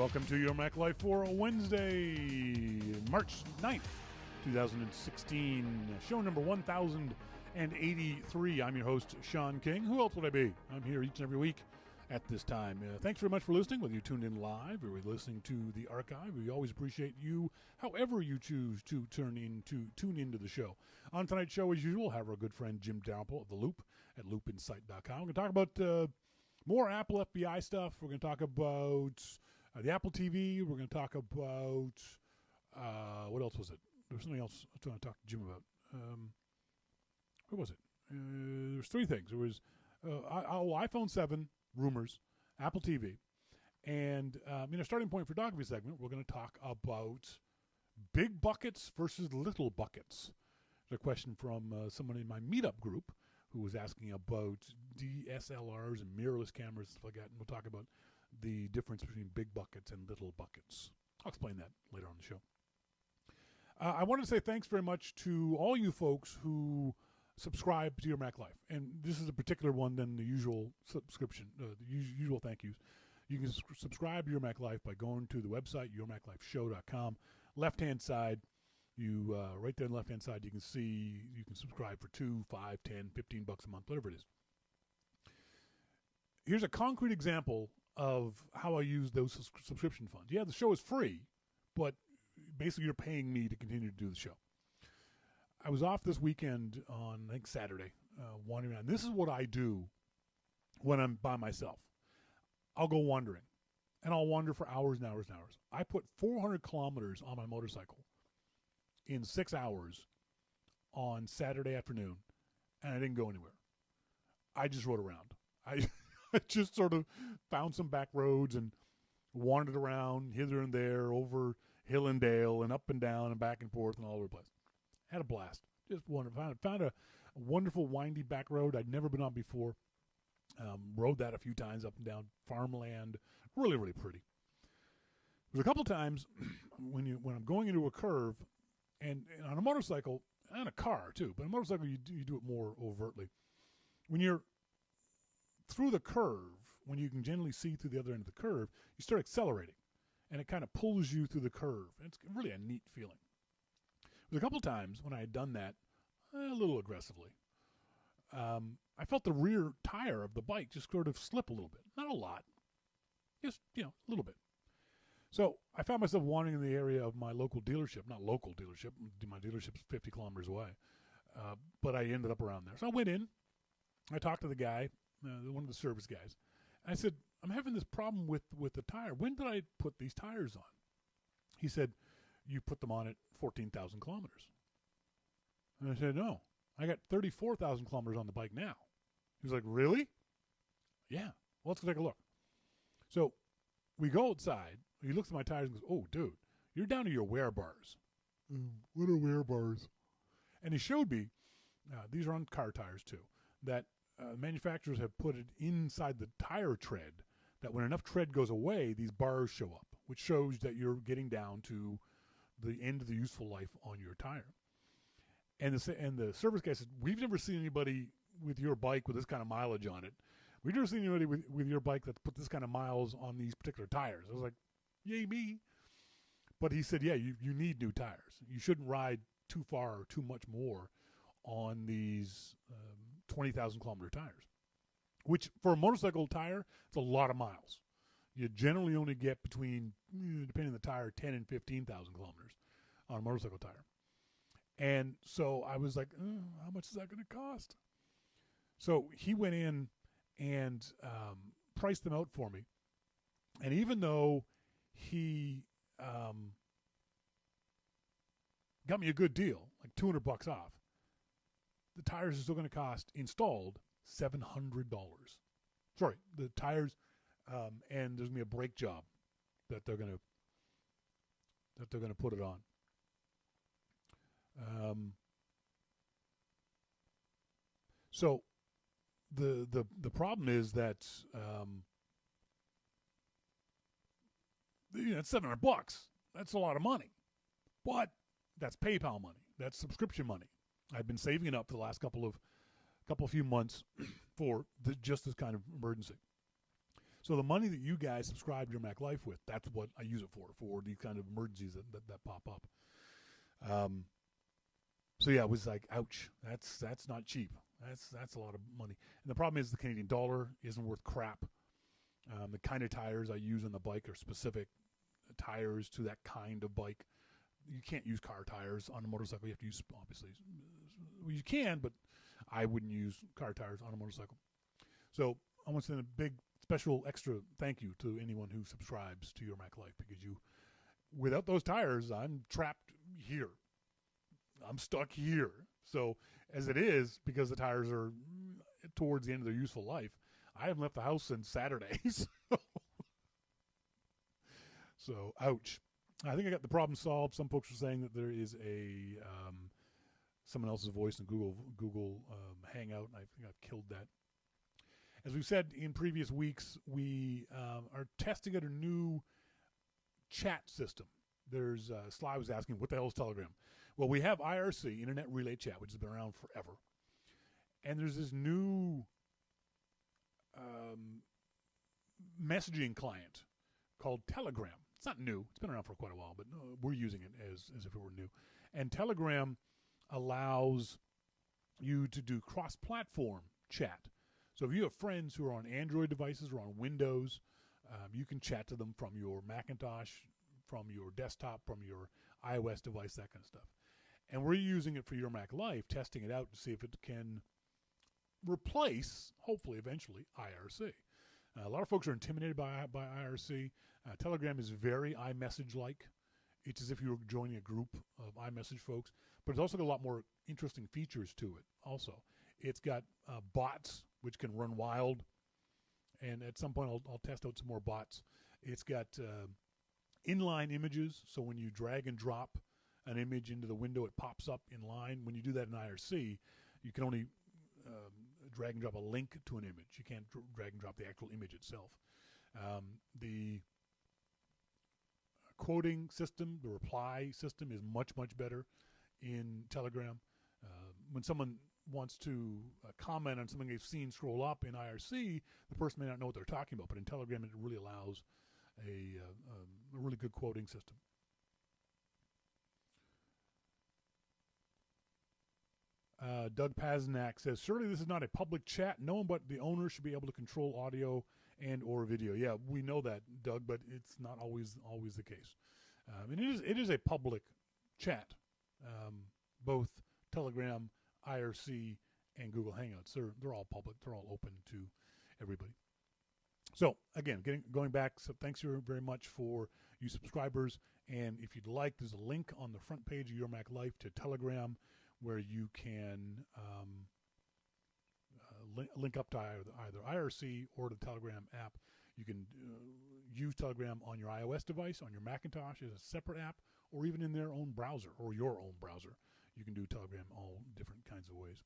welcome to Your Mac Life for Wednesday, March 9th, 2016, show number 1083. I'm your host, Shawn King. Who else would I be? I'm here each and every week at this time. Thanks very much for listening, whether you tuned in live or you're listening to the archive. We always appreciate you, however you choose to tune into the show. On tonight's show, as usual, we'll have our good friend Jim Dalrymple of The Loop at loopinsight.com. We're going to talk about more Apple FBI stuff. We're going to talk about the Apple TV. We're going to talk about, what else was it? There was something else I was trying to talk to Jim about. What was it? There's three things. There was iPhone 7 rumors, Apple TV, and in a starting point for Dogview segment, we're going to talk about big buckets versus little buckets. There's a question from someone in my meetup group who was asking about DSLRs and mirrorless cameras and stuff like that, and we'll talk about the difference between big buckets and little buckets. I'll explain that later on the show. I wanted to say thanks very much to all you folks who subscribe to Your Mac Life. And this is a particular one than the usual subscription, the usual thank yous. You can subscribe to Your Mac Life by going to the website, yourmaclifeshow.com. Left-hand side, right there on the left-hand side, you can see you can subscribe for $2, $5, $10, $15 a month, whatever it is. Here's a concrete example of how I use those subscription funds. Yeah, the show is free, but basically you're paying me to continue to do the show. I was off this weekend on, I think, Saturday, wandering around. This is what I do when I'm by myself. I'll go wandering, and I'll wander for hours and hours and hours. I put 400 kilometers on my motorcycle in 6 hours on Saturday afternoon, and I didn't go anywhere. I just rode around. I just sort of found some back roads and wandered around hither and there, over hill and dale, and up and down and back and forth and all over the place. Had a blast. Just wonderful. Found a wonderful windy back road I'd never been on before. Rode that a few times up and down farmland. Really, really pretty. There's a couple times when I'm going into a curve, and on a motorcycle, and a car too, but on a motorcycle you do it more overtly. When you're through the curve, when you can generally see through the other end of the curve, you start accelerating, and it kind of pulls you through the curve. And it's really a neat feeling. There's a couple times when I had done that a little aggressively. I felt the rear tire of the bike just sort of slip a little bit. Not a lot. Just, a little bit. So I found myself wandering in the area of my local dealership. Not local dealership. My dealership's 50 kilometers away. But I ended up around there. So I went in. I talked to the guy, one of the service guys. And I said, I'm having this problem with the tire. When did I put these tires on? He said, you put them on at 14,000 kilometers. And I said, no, I got 34,000 kilometers on the bike now. He was like, really? Yeah. Well, let's go take a look. So we go outside. He looks at my tires and goes, oh, dude, you're down to your wear bars. What are wear bars? And he showed me, these are on car tires too, that manufacturers have put it inside the tire tread, that when enough tread goes away, these bars show up, which shows that you're getting down to the end of the useful life on your tire. And the service guy said, we've never seen anybody with your bike with this kind of mileage on it. We've never seen anybody with your bike that's put this kind of miles on these particular tires. I was like, yay me. But he said, yeah, you need new tires. You shouldn't ride too far or too much more on these 20,000 kilometer tires, which for a motorcycle tire, it's a lot of miles. You generally only get between, depending on the tire, 10 and 15,000 kilometers on a motorcycle tire. And so I was like, how much is that going to cost? So he went in and priced them out for me. And even though he got me a good deal, like $200 off, the tires are still going to cost, installed, $700. Sorry, the tires... and there's gonna be a brake job that they're gonna put it on. So the problem is that it's $700. That's a lot of money, but that's PayPal money. That's subscription money. I've been saving it up for the last couple few months for just this kind of emergency. So the money that you guys subscribe to your Mac Life with, that's what I use it for these kind of emergencies that pop up. So yeah, it was like, ouch, that's not cheap. That's a lot of money. And the problem is the Canadian dollar isn't worth crap. The kind of tires I use on the bike are specific tires to that kind of bike. You can't use car tires on a motorcycle. You have to use, obviously, well, you can, but I wouldn't use car tires on a motorcycle. So I want to send a big special extra thank you to anyone who subscribes to Your Mac Life, because without those tires, I'm trapped here. I'm stuck here. So as it is, because the tires are towards the end of their useful life, I haven't left the house since Saturday. So ouch. I think I got the problem solved. Some folks are saying that there is someone else's voice in Google Hangout, and I think I've killed that. As we've said in previous weeks, we are testing out a new chat system. There's Sly was asking, what the hell is Telegram? Well, we have IRC, Internet Relay Chat, which has been around forever. And there's this new messaging client called Telegram. It's not new. It's been around for quite a while, but we're using it as if it were new. And Telegram allows you to do cross-platform chat. So if you have friends who are on Android devices or on Windows, you can chat to them from your Macintosh, from your desktop, from your iOS device, that kind of stuff. And we're using it for Your Mac Life, testing it out to see if it can replace, hopefully eventually, IRC. A lot of folks are intimidated by IRC. Telegram is very iMessage-like. It's as if you were joining a group of iMessage folks, but it's also got a lot more interesting features to it also. It's got bots, which can run wild, and at some point I'll test out some more bots. It's got inline images, so when you drag and drop an image into the window, it pops up in line. When you do that in IRC, you can only drag and drop a link to an image. You can't drag and drop the actual image itself. The quoting system, the reply system is much, much better in Telegram. When someone wants to comment on something they've seen scroll up in IRC, the person may not know what they're talking about, but in Telegram it really allows a really good quoting system. Doug Paznak says, surely this is not a public chat. No one but the owner should be able to control audio and or video. Yeah, we know that, Doug, but it's not always the case. And it is a public chat. Both Telegram, IRC, and Google Hangouts. They're all public. They're all open to everybody. So again, going back, so thanks very much for you subscribers. And if you'd like, there's a link on the front page of Your Mac Life to Telegram, where you can link up to either IRC or the Telegram app. You can use Telegram on your iOS device, on your Macintosh as a separate app, or even in their own browser or your own browser. You can do Telegram all different kinds of ways.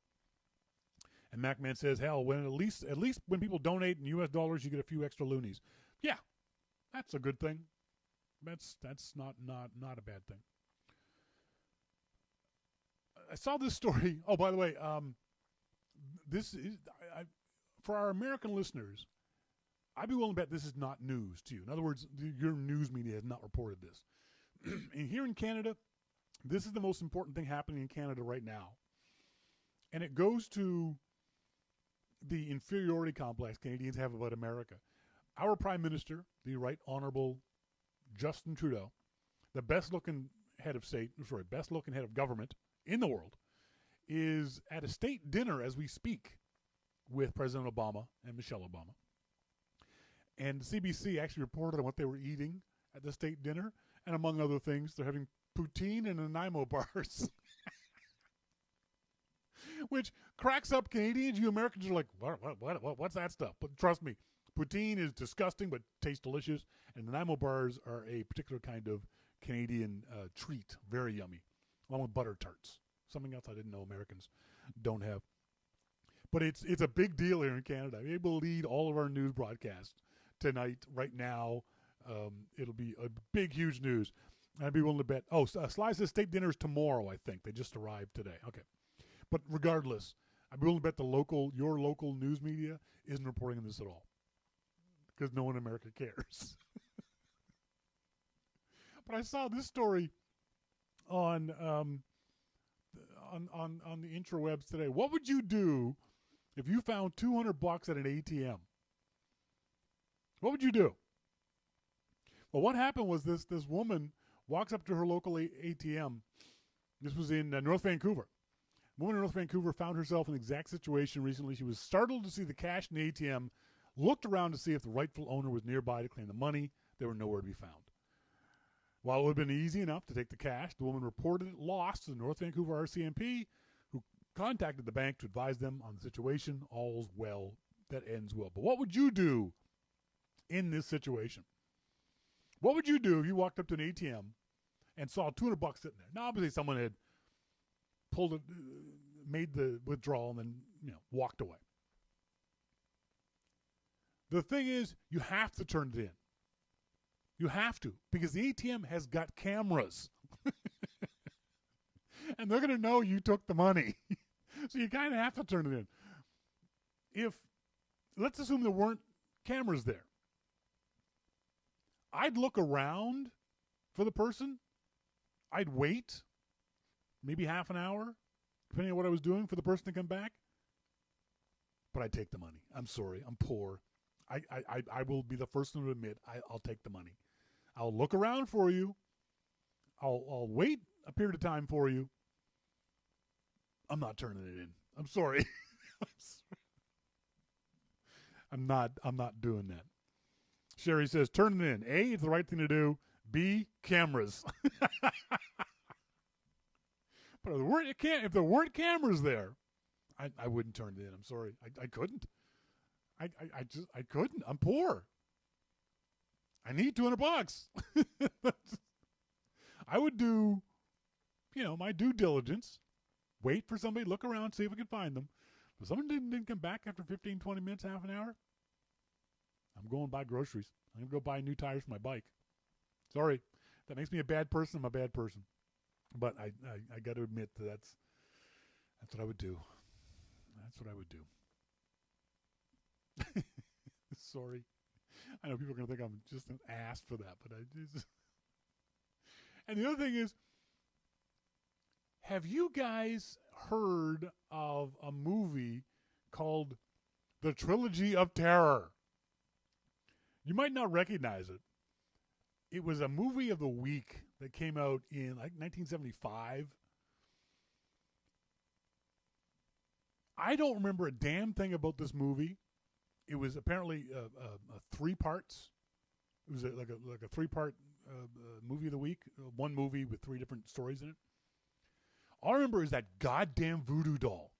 And MacMan says, hell, when at least when people donate in US dollars, you get a few extra loonies. Yeah, that's a good thing. That's not a bad thing. I saw this story. Oh, by the way, this is for our American listeners. I'd be willing to bet this is not news to you. In other words, your news media has not reported this. And here in Canada, this is the most important thing happening in Canada right now. And it goes to the inferiority complex Canadians have about America. Our Prime Minister, the Right Honorable Justin Trudeau, the best-looking head of government in the world, is at a state dinner as we speak with President Obama and Michelle Obama. And CBC actually reported on what they were eating at the state dinner, and among other things, they're having poutine and Nanaimo bars. Which cracks up Canadians. You Americans are like, what's that stuff? But trust me, poutine is disgusting but tastes delicious, and Nanaimo bars are a particular kind of Canadian treat, very yummy, along with butter tarts. Something else I didn't know Americans don't have. But it's a big deal here in Canada. I'm able to lead all of our news broadcasts tonight, right now. It'll be a big, huge news. I'd be willing to bet. Oh, Sly says state dinner is tomorrow, I think. They just arrived today. Okay. But regardless, I'd be willing to bet your local news media isn't reporting on this at all. because no one in America cares. But I saw this story on the intrawebs today. What would you do if you found $200 at an ATM? What would you do? Well, what happened was this woman walks up to her local ATM. This was in North Vancouver. A woman in North Vancouver found herself in the exact situation recently. She was startled to see the cash in the ATM, looked around to see if the rightful owner was nearby to claim the money. They were nowhere to be found. While it would have been easy enough to take the cash, the woman reported it lost to the North Vancouver RCMP, who contacted the bank to advise them on the situation. All's well that ends well. But what would you do in this situation? What would you do if you walked up to an ATM and saw $200 sitting there? Now, obviously, someone had pulled it, made the withdrawal, and then walked away. The thing is, you have to turn it in. You have to, because the ATM has got cameras. And they're going to know you took the money. So you kind of have to turn it in. Let's assume there weren't cameras there. I'd look around for the person. I'd wait maybe half an hour, depending on what I was doing, for the person to come back. But I'd take the money. I'm sorry. I'm poor. I will be the first one to admit I'll take the money. I'll look around for you. I'll wait a period of time for you. I'm not turning it in. I'm sorry. I'm not doing that. Sherry says, turn it in. A, it's the right thing to do. B, cameras. But if there weren't cameras there, I wouldn't turn it in. I'm sorry. I couldn't. I couldn't. I'm poor. I need $200. I would do, my due diligence. Wait for somebody, look around, see if we can find them. If someone didn't come back after 15, 20 minutes, half an hour, I'm going to buy groceries. I'm going to go buy new tires for my bike. Sorry. If that makes me a bad person, I'm a bad person. But I got to admit that's what I would do. That's what I would do. Sorry. I know people are going to think I'm just an ass for that, but I just... And the other thing is, have you guys heard of a movie called The Trilogy of Terror? You might not recognize it. It was a movie of the week that came out in 1975. I don't remember a damn thing about this movie. It was apparently three parts. It was like a three-part movie of the week. One movie with three different stories in it. All I remember is that goddamn voodoo doll.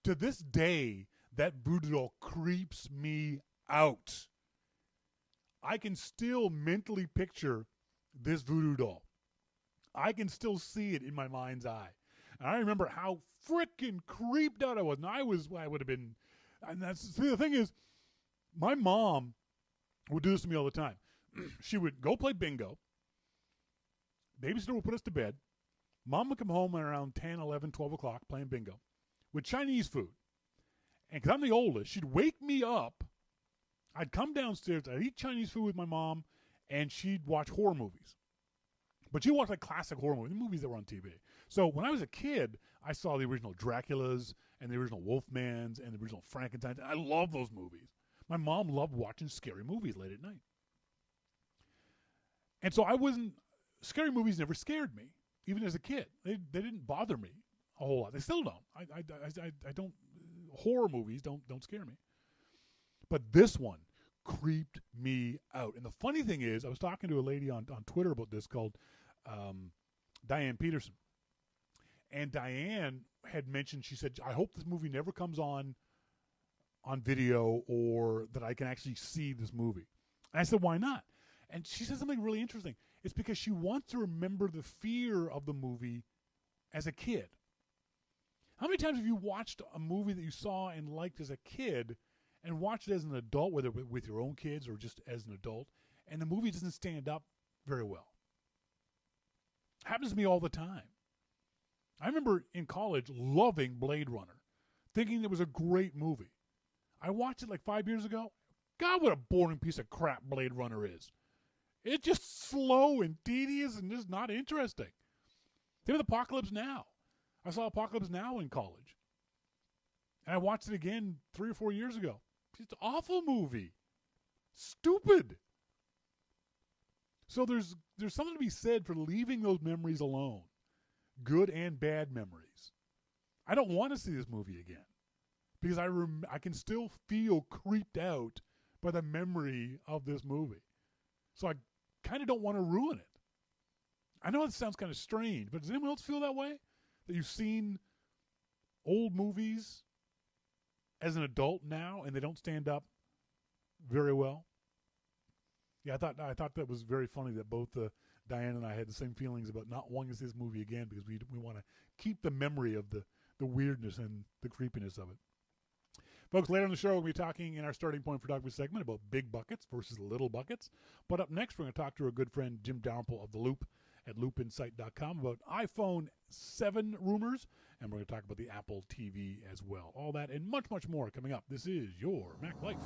To this day, that voodoo doll creeps me out. I can still mentally picture this voodoo doll. I can still see it in my mind's eye. And I remember how freaking creeped out I was. And I would have been, and the thing is, my mom would do this to me all the time. She would go play bingo. Babysitter would put us to bed. Mom would come home around 10, 11, 12 o'clock playing bingo with Chinese food. And because I'm the oldest, she'd wake me up. I'd come downstairs, I'd eat Chinese food with my mom, and she'd watch horror movies. But she watched classic horror movies that were on TV. So when I was a kid, I saw the original Draculas and the original Wolfmans and the original Frankenstein. I love those movies. My mom loved watching scary movies late at night. And so scary movies never scared me, even as a kid. They didn't bother me a whole lot. They still don't. I don't, horror movies don't scare me. But this one creeped me out. And the funny thing is, I was talking to a lady on Twitter about this called Diane Peterson. And Diane had mentioned, she said, I hope this movie never comes on video or that I can actually see this movie. And I said, why not? And she said something really interesting. It's because she wants to remember the fear of the movie as a kid. How many times have you watched a movie that you saw and liked as a kid and watched it as an adult, whether with your own kids or just as an adult, and the movie doesn't stand up very well? Happens to me all the time. I remember in college loving Blade Runner, thinking it was a great movie. I watched it 5 years ago. God, what a boring piece of crap Blade Runner is. It's just slow and tedious and just not interesting. Same with Apocalypse Now. I saw Apocalypse Now in college. And I watched it again 3 or 4 years ago. It's an awful movie. Stupid. So there's something to be said for leaving those memories alone. Good and bad memories. I don't want to see this movie again. Because I can still feel creeped out by the memory of this movie. So I kind of don't want to ruin it. I know it sounds kind of strange, but does anyone else feel that way? That you've seen old movies as an adult now and they don't stand up very well? Yeah, I thought that was very funny that both Diane and I had the same feelings about not wanting to see this movie again because we want to keep the memory of the weirdness and the creepiness of it. Folks, later on the show, we'll be talking in our starting point for Dogma segment about big buckets versus little buckets. But up next, we're going to talk to our good friend Jim Dalrymple of The Loop at loopinsight.com about iPhone 7 rumors, and we're going to talk about the Apple TV as well. All that and much, much more coming up. This is your Mac Life.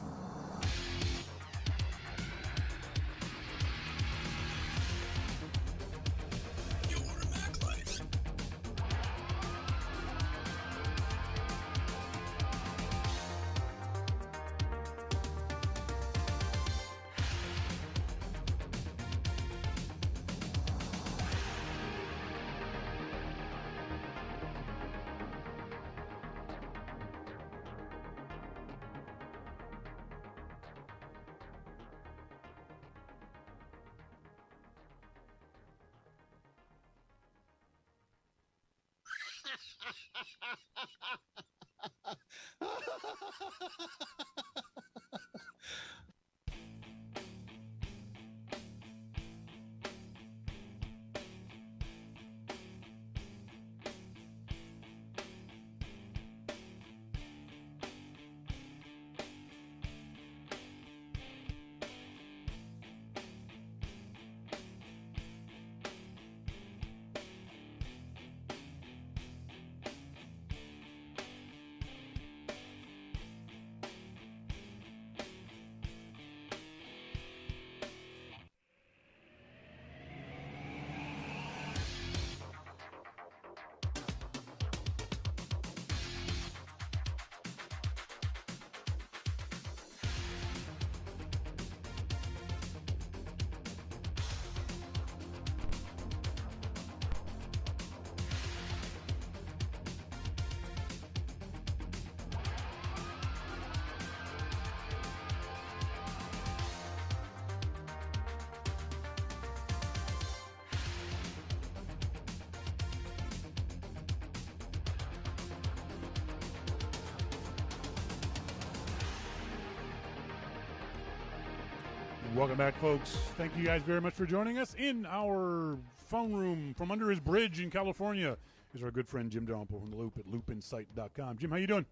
Welcome back, folks. Thank you guys very much for joining us. In our phone room from under his bridge in California is our good friend Jim Dalrymple from The Loop at loopinsight.com. Jim, how you doing?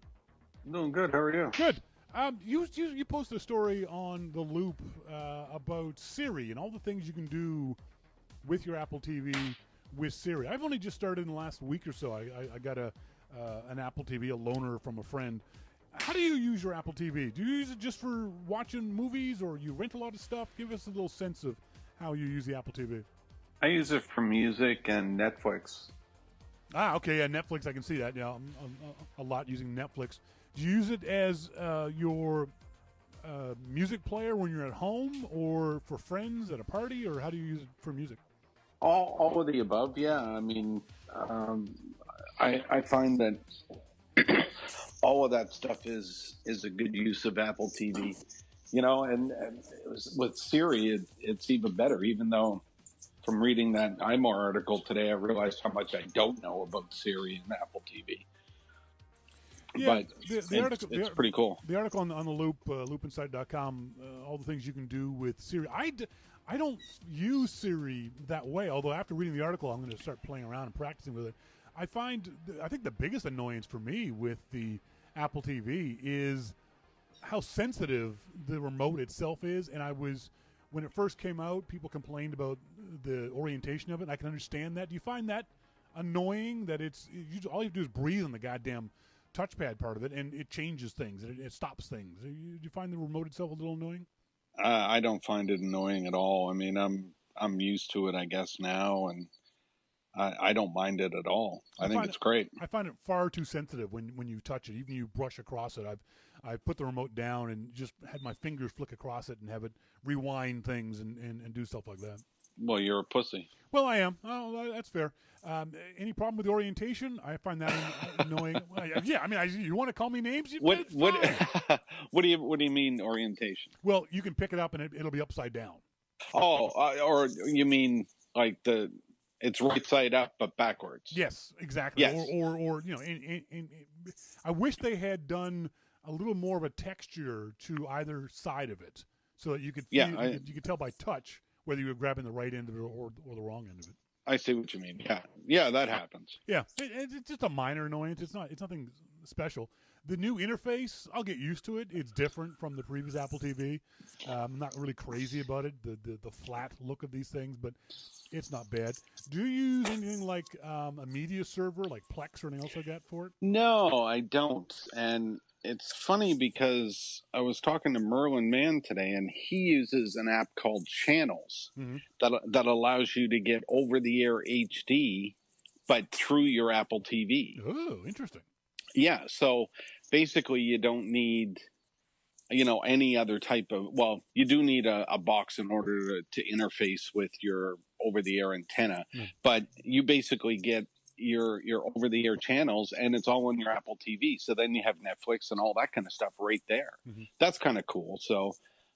I'm doing good. How are you? Good. You posted a story on The Loop about Siri and all the things you can do with your Apple TV with Siri. I've only just started in the last week or so. I got an Apple TV, a loaner from a friend. How do you use your Apple TV? Do you use it just for watching movies, or you rent a lot of stuff? Give us a little sense of how you use the Apple TV. I use it for music and Netflix. Ah, okay, yeah, Netflix, I can see that. Yeah, I'm a lot using Netflix. Do you use it as your music player when you're at home, or for friends at a party, or how do you use it for music? All of the above, yeah. I mean, I find that all of that stuff is a good use of Apple TV, you know, and with Siri, it's even better, even though from reading that iMore article today, I realized how much I don't know about Siri and Apple TV. Yeah, but it's pretty cool. The article on the Loop, loopinsight.com, all the things you can do with Siri. I don't use Siri that way, although after reading the article, I'm going to start playing around and practicing with it. I think the biggest annoyance for me with the Apple TV is how sensitive the remote itself is. And when it first came out, people complained about the orientation of it. And I can understand that. Do you find that annoying that all you have to do is breathe on the goddamn touchpad part of it, and it changes things. It stops things. Do you find the remote itself a little annoying? I don't find it annoying at all. I mean, I'm used to it, I guess, now, and I don't mind it at all. I think it's great. I find it far too sensitive when you touch it. Even you brush across it. I've put the remote down and just had my fingers flick across it and have it rewind things and do stuff like that. Well, you're a pussy. Well, I am. Oh, that's fair. Any problem with the orientation? I find that annoying. Yeah, I mean, you want to call me names? What do you mean orientation? Well, you can pick it up and it'll be upside down. Oh, or you mean like it's right side up but backwards? Yes, exactly. Yes. Or I wish they had done a little more of a texture to either side of it, so that you could feel, you could tell by touch whether you were grabbing the right end of it or the wrong end of it. I see what you mean. Yeah, that happens. Yeah, it's just a minor annoyance. It's nothing special. The new interface, I'll get used to it. It's different from the previous Apple TV. I'm not really crazy about it, the flat look of these things, but it's not bad. Do you use anything like a media server, like Plex or anything else like that for it? No, I don't. And it's funny because I was talking to Merlin Mann today, and he uses an app called Channels that allows you to get over-the-air HD, but through your Apple TV. Oh, interesting. Yeah, so basically you don't need, any other type of, well, you do need a box in order to interface with your over-the-air antenna, but you basically get your over-the-air channels, and it's all on your Apple TV. So then you have Netflix and all that kind of stuff right there. That's kind of cool. So,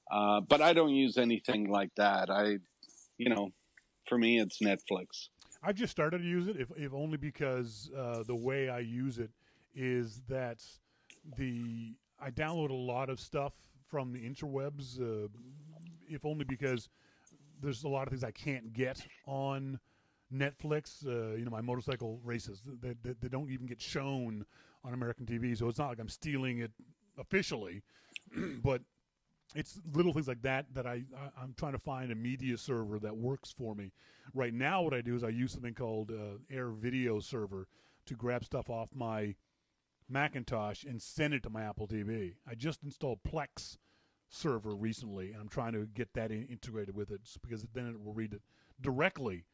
but I don't use anything like that. For me, it's Netflix. I've just started to use it, if only because the way I use it is that I download a lot of stuff from the interwebs, if only because there's a lot of things I can't get on Netflix. My motorcycle races, they don't even get shown on American TV, so it's not like I'm stealing it officially, but it's little things like that I'm trying to find a media server that works for me. Right now what I do is I use something called Air Video Server to grab stuff off my Macintosh and send it to my Apple TV. I just installed Plex server recently, and I'm trying to get that integrated with it because then it will read it directly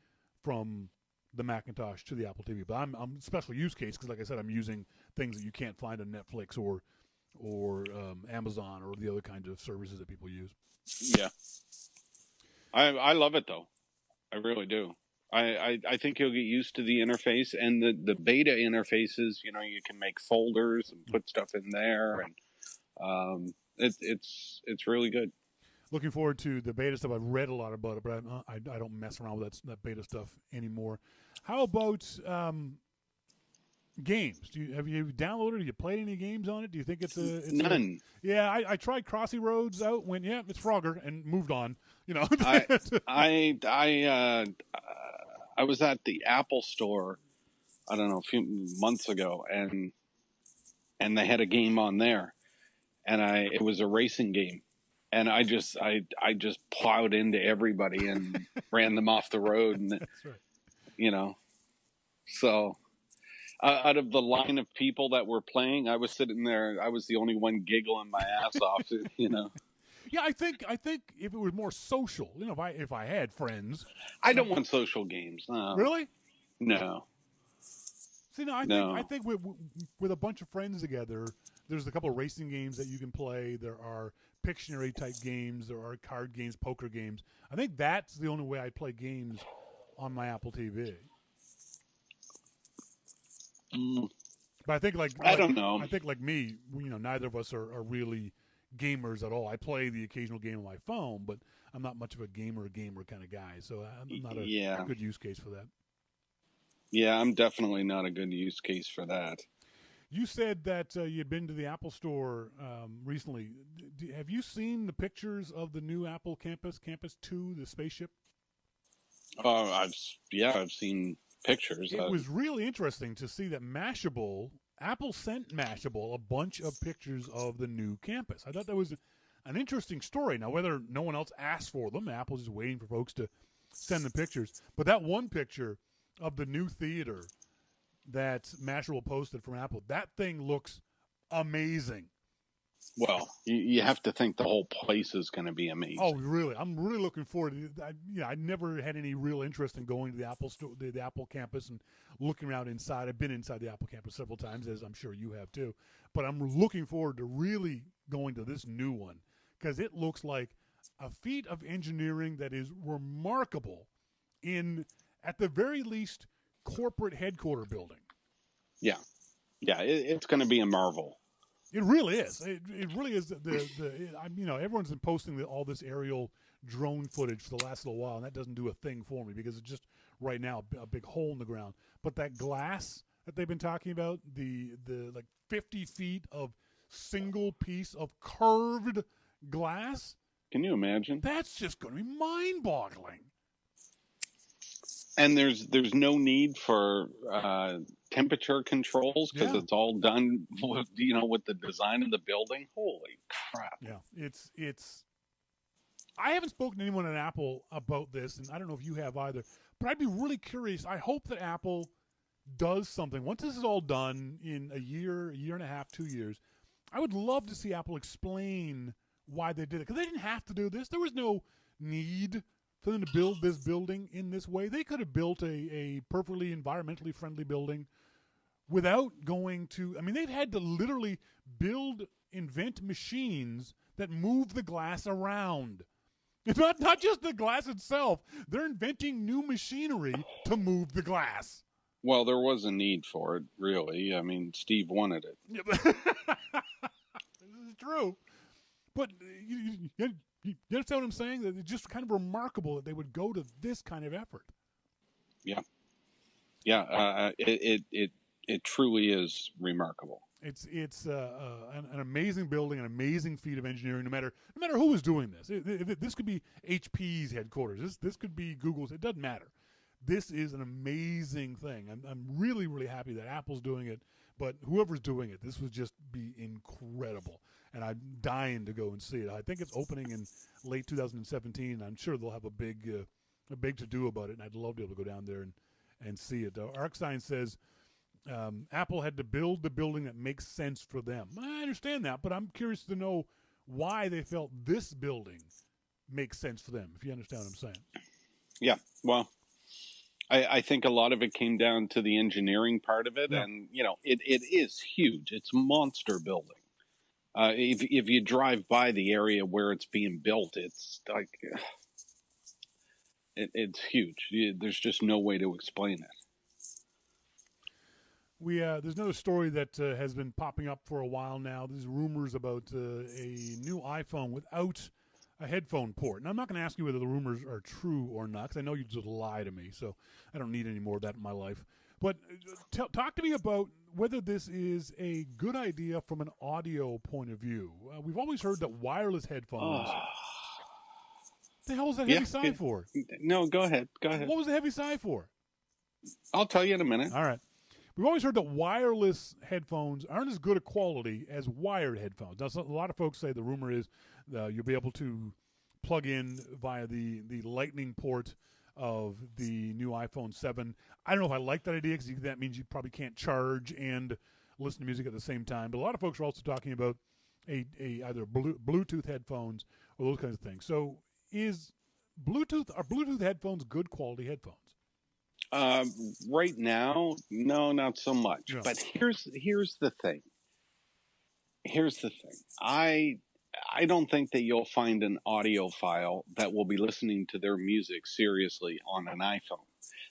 from the Macintosh to the Apple TV. But I'm a special use case because, like I said, I'm using things that you can't find on Netflix or Amazon or the other kinds of services that people use. Yeah, I love it though. I really do. I think you'll get used to the interface and the beta interfaces. You can make folders and put stuff in there, and it's really good. Looking forward to the beta stuff. I've read a lot about it, but I don't mess around with that beta stuff anymore. How about games? Have you downloaded? Have you played any games on it? Do you think it's none? Yeah, I tried Crossy Roads out. Went, yeah, it's Frogger, and moved on. I was at the Apple store, I don't know, a few months ago, and they had a game on there, and it was a racing game, and I just plowed into everybody and ran them off the road, and that's right. So out of the line of people that were playing, I was sitting there, I was the only one giggling my ass off, Yeah, I think if it was more social, if I had friends. I don't want social games. No. Really? No. See, no, I think with a bunch of friends together, there's a couple of racing games that you can play. There are Pictionary type games. There are card games, poker games. I think that's the only way I play games on my Apple TV. But I think I don't know. I think like me, neither of us are really gamers at all. I play the occasional game on my phone, but I'm not much of a gamer kind of guy, so I'm not a good use case for that. Yeah, I'm definitely not a good use case for that. You said that you'd been to the Apple store recently. Have you seen the pictures of the new Apple Campus 2, the spaceship? I've seen pictures. It was really interesting to see that Mashable, Apple sent Mashable a bunch of pictures of the new campus. I thought that was an interesting story. Now, whether no one else asked for them, Apple's just waiting for folks to send them pictures. But that one picture of the new theater that Mashable posted from Apple. That thing looks amazing. Well, you have to think the whole place is going to be amazing. Oh, really? I'm really looking forward to it. I never had any real interest in going to the Apple store, the Apple campus, and looking around inside. I've been inside the Apple campus several times, as I'm sure you have too. But I'm looking forward to really going to this new one because it looks like a feat of engineering that is remarkable in, at the very least, corporate headquarter building. Yeah. It's going to be a marvel. It really is. It really is. Everyone's been posting all this aerial drone footage for the last little while, and that doesn't do a thing for me because it's just right now a big hole in the ground. But that glass that they've been talking about, the like 50 feet of single piece of curved glass. Can you imagine? That's just going to be mind-boggling. And there's no need for temperature controls because it's all done with, with the design of the building. Holy crap! Yeah, it's. I haven't spoken to anyone at Apple about this, and I don't know if you have either. But I'd be really curious. I hope that Apple does something once this is all done in a year and a half, 2 years. I would love to see Apple explain why they did it because they didn't have to do this. There was no need for them to build this building in this way. They could have built a perfectly environmentally friendly building without going to, they've had to literally invent machines that move the glass around. It's not just the glass itself. They're inventing new machinery to move the glass. Well, there was a need for it, really. Steve wanted it. This is true. But you understand what I'm saying? That it's just kind of remarkable that they would go to this kind of effort. Yeah. It truly is remarkable. It's an amazing building, an amazing feat of engineering. No matter who is doing this, this could be HP's headquarters. This could be Google's. It doesn't matter. This is an amazing thing. I'm really, really happy that Apple's doing it. But whoever's doing it, this would just be incredible. And I'm dying to go and see it. I think it's opening in late 2017. I'm sure they'll have a big to-do about it, and I'd love to be able to go down there and see it. Arkstein says Apple had to build the building that makes sense for them. I understand that, but I'm curious to know why they felt this building makes sense for them, if you understand what I'm saying. Yeah, well, I think a lot of it came down to the engineering part of it, and, it is huge. It's a monster building. If you drive by the area where it's being built, it's like it's huge. There's just no way to explain it. There's another story that has been popping up for a while now. There's rumors about a new iPhone without a headphone port. And I'm not going to ask you whether the rumors are true or not, because I know you just lie to me, so I don't need any more of that in my life. But talk to me about whether this is a good idea from an audio point of view. We've always heard that wireless headphones. The hell was that heavy sigh for? No, go ahead. What was the heavy sigh for? I'll tell you in a minute. All right. We've always heard that wireless headphones aren't as good a quality as wired headphones. Now, a lot of folks say the rumor is you'll be able to plug in via the lightning port of the new iPhone 7. I don't know if I like that idea because that means you probably can't charge and listen to music at the same time. But a lot of folks are also talking about either Bluetooth headphones or those kinds of things. So are Bluetooth headphones good quality headphones? Right now, no, not so much. Yeah. But here's the thing. I don't think that you'll find an audiophile that will be listening to their music seriously on an iPhone.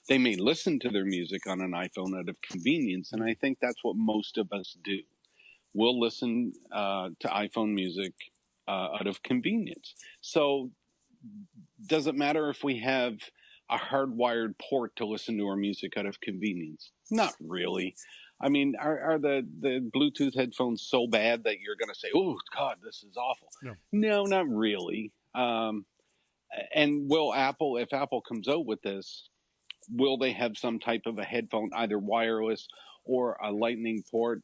They may listen to their music on an iPhone out of convenience, and I think that's what most of us do. We'll listen to iPhone music out of convenience. So does it matter if we have a hardwired port to listen to our music out of convenience? Not really. I mean, are the Bluetooth headphones so bad that you're going to say, oh, God, this is awful? No, not really. And if Apple comes out with this, will they have some type of a headphone, either wireless or a lightning port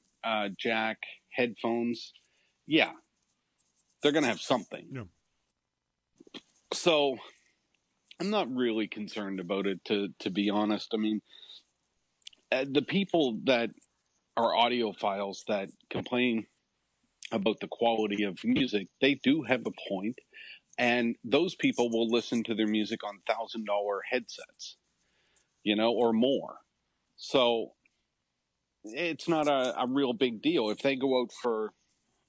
jack headphones? Yeah, they're going to have something. Yeah. So I'm not really concerned about it, to be honest. I mean, the people that are audiophiles that complain about the quality of music, they do have a point, and those people will listen to their music on $1,000 headsets, or more. So it's not a real big deal. If they go out for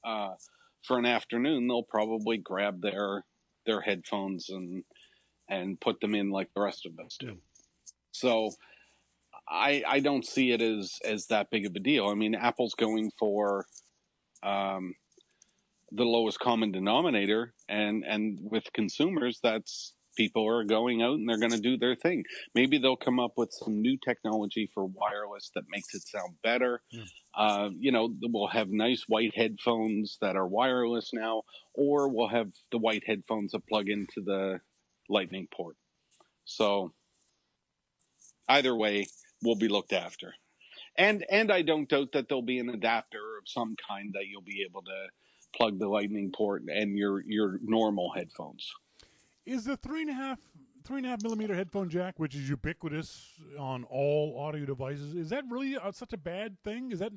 an afternoon, they'll probably grab their headphones and put them in like the rest of us do. So I don't see it as that big of a deal. I mean, Apple's going for the lowest common denominator, and with consumers, that's people are going out and they're going to do their thing. Maybe they'll come up with some new technology for wireless that makes it sound better. We'll have nice white headphones that are wireless now, or we'll have the white headphones that plug into the lightning port. So either way, we'll be looked after. And I don't doubt that there'll be an adapter of some kind that you'll be able to plug the lightning port and your normal headphones. Is the 3.5 millimeter headphone jack, which is ubiquitous on all audio devices, is that really such a bad thing? Is that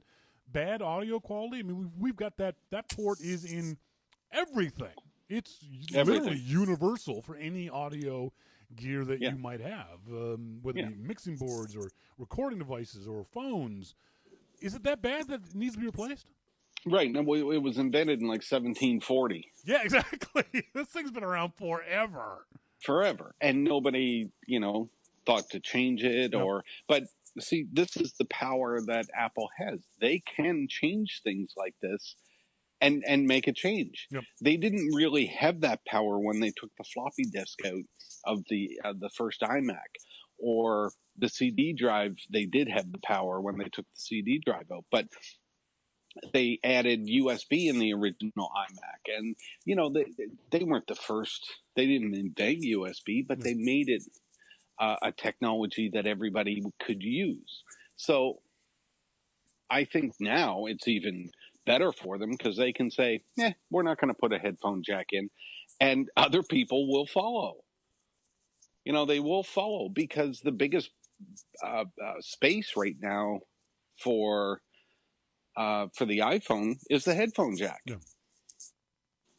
bad audio quality? I mean, we've got that port is in everything. It's literally universal for any audio gear that you might have, whether it be mixing boards or recording devices or phones. Is it that bad that it needs to be replaced? Right. No, it was invented in like 1740. Yeah, exactly. This thing's been around forever. And nobody, thought to change it but see, this is the power that Apple has. They can change things like this and make a change. Yep. They didn't really have that power when they took the floppy disk out of the first iMac, or the CD drive. They did have the power when they took the CD drive out, but they added USB in the original iMac, and they weren't the first. They didn't invent USB, but they made it a technology that everybody could use. So I think now it's even better for them because they can say, we're not going to put a headphone jack in, and other people will follow. They will follow, because the biggest space right now for the iPhone is the headphone jack. Yeah.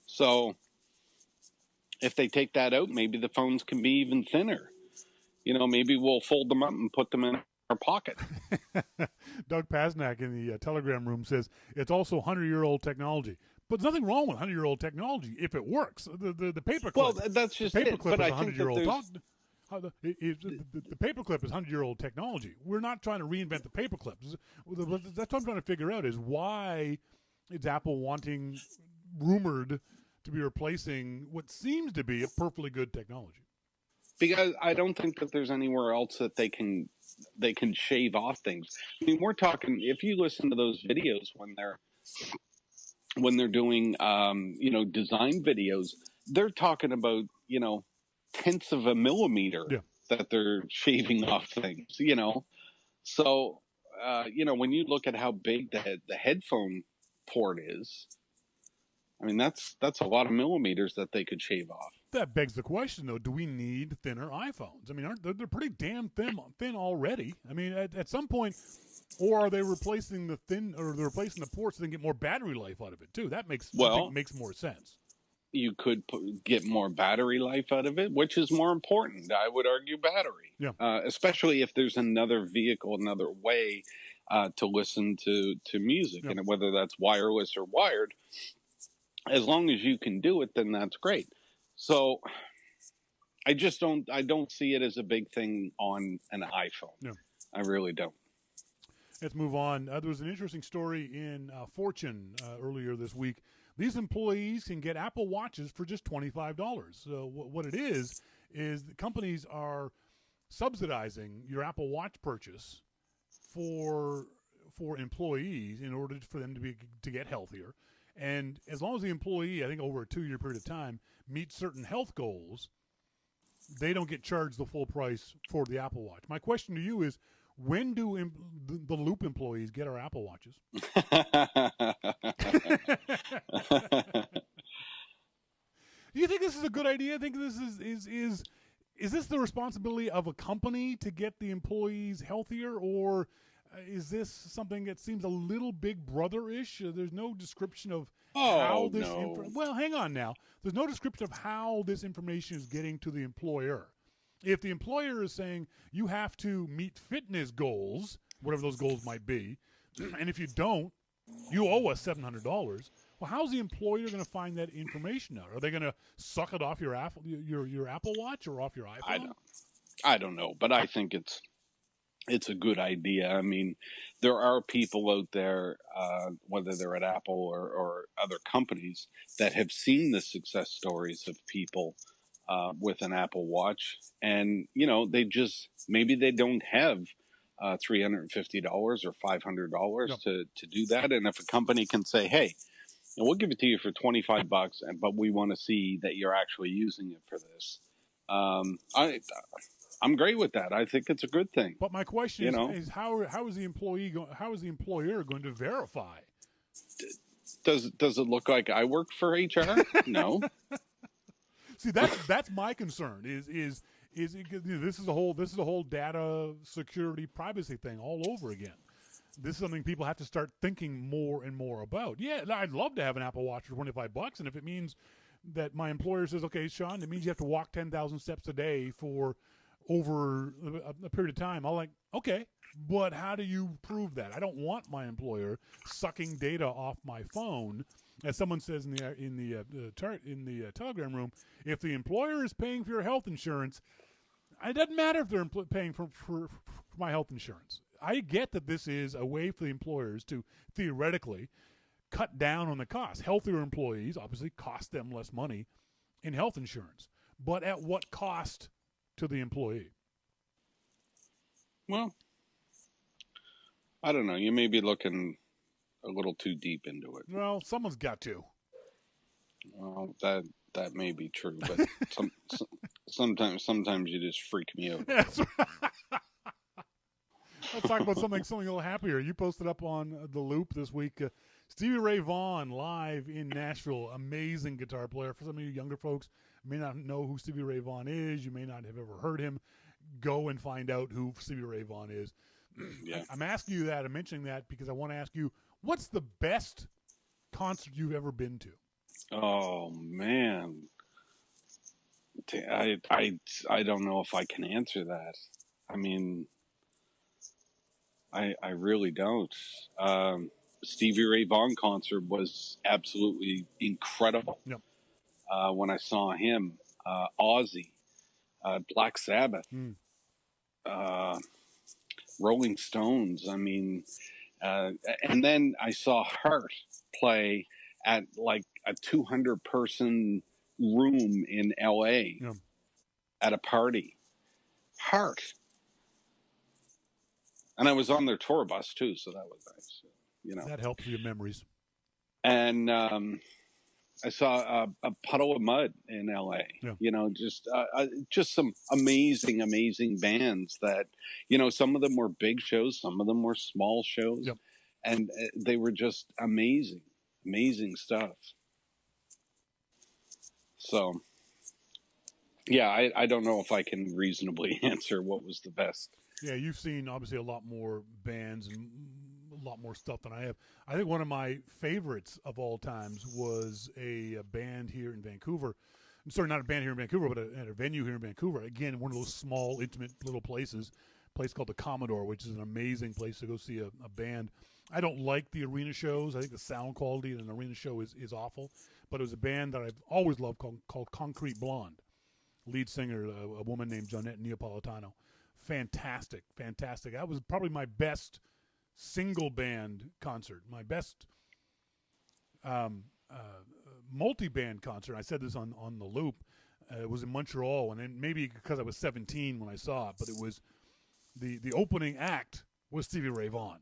So if they take that out, maybe the phones can be even thinner. Maybe we'll fold them up and put them in our pocket. Doug Pasnak in the Telegram room says it's also 100-year-old technology. But there's nothing wrong with 100-year-old technology if it works. The paperclip. Well, that's just the paperclip it. Is 100-year-old. The paperclip is 100-year-old technology. We're not trying to reinvent the paperclip. That's what I'm trying to figure out, is why is Apple rumored to be replacing what seems to be a perfectly good technology? Because I don't think that there's anywhere else that they can shave off things. I mean, we're talking, if you listen to those videos when they're doing design videos, they're talking about tenths of a millimeter that they're shaving off things. So when you look at how big the headphone port is, I mean, that's a lot of millimeters that they could shave off. That begs the question, though: do we need thinner iPhones? I mean, they're pretty damn thin already? I mean, at some point, or are they replacing the ports so they can get more battery life out of it too? That makes more sense. You could get more battery life out of it, which is more important. I would argue battery, especially if there's another vehicle, another way to listen to music, and whether that's wireless or wired. As long as you can do it, then that's great. So I don't see it as a big thing on an iPhone. No. I really don't. Let's move on. There was an interesting story in Fortune earlier this week. These employees can get Apple Watches for just $25. So what it is the companies are subsidizing your Apple Watch purchase for employees in order for them to get healthier. And as long as the employee, I think over a 2-year period of time, meets certain health goals, they don't get charged the full price for the Apple Watch. My question to you is, when do the Loop employees get our Apple Watches? Do you think this is a good idea? I think this is this the responsibility of a company to get the employees healthier, or Is this something that seems a little Big Brother-ish? There's no description of how Oh this. no. Well, hang on now. There's no description of how this information is getting to the employer. If the employer is saying you have to meet fitness goals, whatever those goals might be, and if you don't, you owe us $700. Well, how's the employer going to find that information out? Are they going to suck it off your Apple Watch or off your iPhone? I don't know, but I think it's a good idea. I mean, there are people out there, whether they're at Apple or other companies, that have seen the success stories of people with an Apple Watch, and they just maybe they don't have $350 or $500 Yep. to do that. And if a company can say, "Hey, and we'll give it to you for $25, but we want to see that you're actually using it for this," I'm great with that. I think it's a good thing. But my question is how is the employer going to verify? Does it look like I work for HR? No. See, that's my concern. Is this is a whole data security privacy thing all over again. This is something people have to start thinking more and more about. Yeah, I'd love to have an Apple Watch for $25, and if it means that my employer says, "Okay, Shawn, it means you have to walk 10,000 steps a day for over a period of time," I'm like, okay, but how do you prove that? I don't want my employer sucking data off my phone. As someone says in the Telegram room, if the employer is paying for your health insurance, it doesn't matter if they're paying for my health insurance. I get that this is a way for the employers to theoretically cut down on the cost. Healthier employees obviously cost them less money in health insurance, but at what cost to the employee? Well, I don't know. You may be looking a little too deep into it. Well, someone's got to. Well, that may be true, but sometimes you just freak me out. Yes. Let's talk about something a little happier. You posted up on The Loop this week. Stevie Ray Vaughan live in Nashville. Amazing guitar player. For some of you younger folks, you may not know who Stevie Ray Vaughan is. You may not have ever heard him. Go and find out who Stevie Ray Vaughan is. Yeah. I'm asking you that. I'm mentioning that because I want to ask you, what's the best concert you've ever been to? Oh man, I don't know if I can answer that. I mean, I really don't. Stevie Ray Vaughan concert was absolutely incredible. Yep. When I saw him, Ozzy, Black Sabbath, Rolling Stones. I mean, and then I saw Heart play at like a 200-person room in LA at a party. Heart. And I was on their tour bus too, so that was nice. That helps with your memories. And I saw a Puddle of Mud in LA. Yeah. Just some amazing bands that, some of them were big shows, some of them were small shows, yep. And they were just amazing stuff. So, yeah, I don't know if I can reasonably answer what was the best. Yeah, you've seen obviously a lot more bands and a lot more stuff than I have. I think one of my favorites of all times was a band here in Vancouver. I'm sorry, not a band here in Vancouver, but at a venue here in Vancouver. Again, one of those small, intimate little places. A place called the Commodore, which is an amazing place to go see a band. I don't like the arena shows. I think the sound quality in an arena show is awful. But it was a band that I've always loved called Concrete Blonde. Lead singer, a woman named Jonette Neapolitano. Fantastic. That was probably my best single band concert. My best multi-band concert. I said this on The Loop. It was in Montreal, and then maybe because I was 17 when I saw it, but it was the opening act was Stevie Ray Vaughan.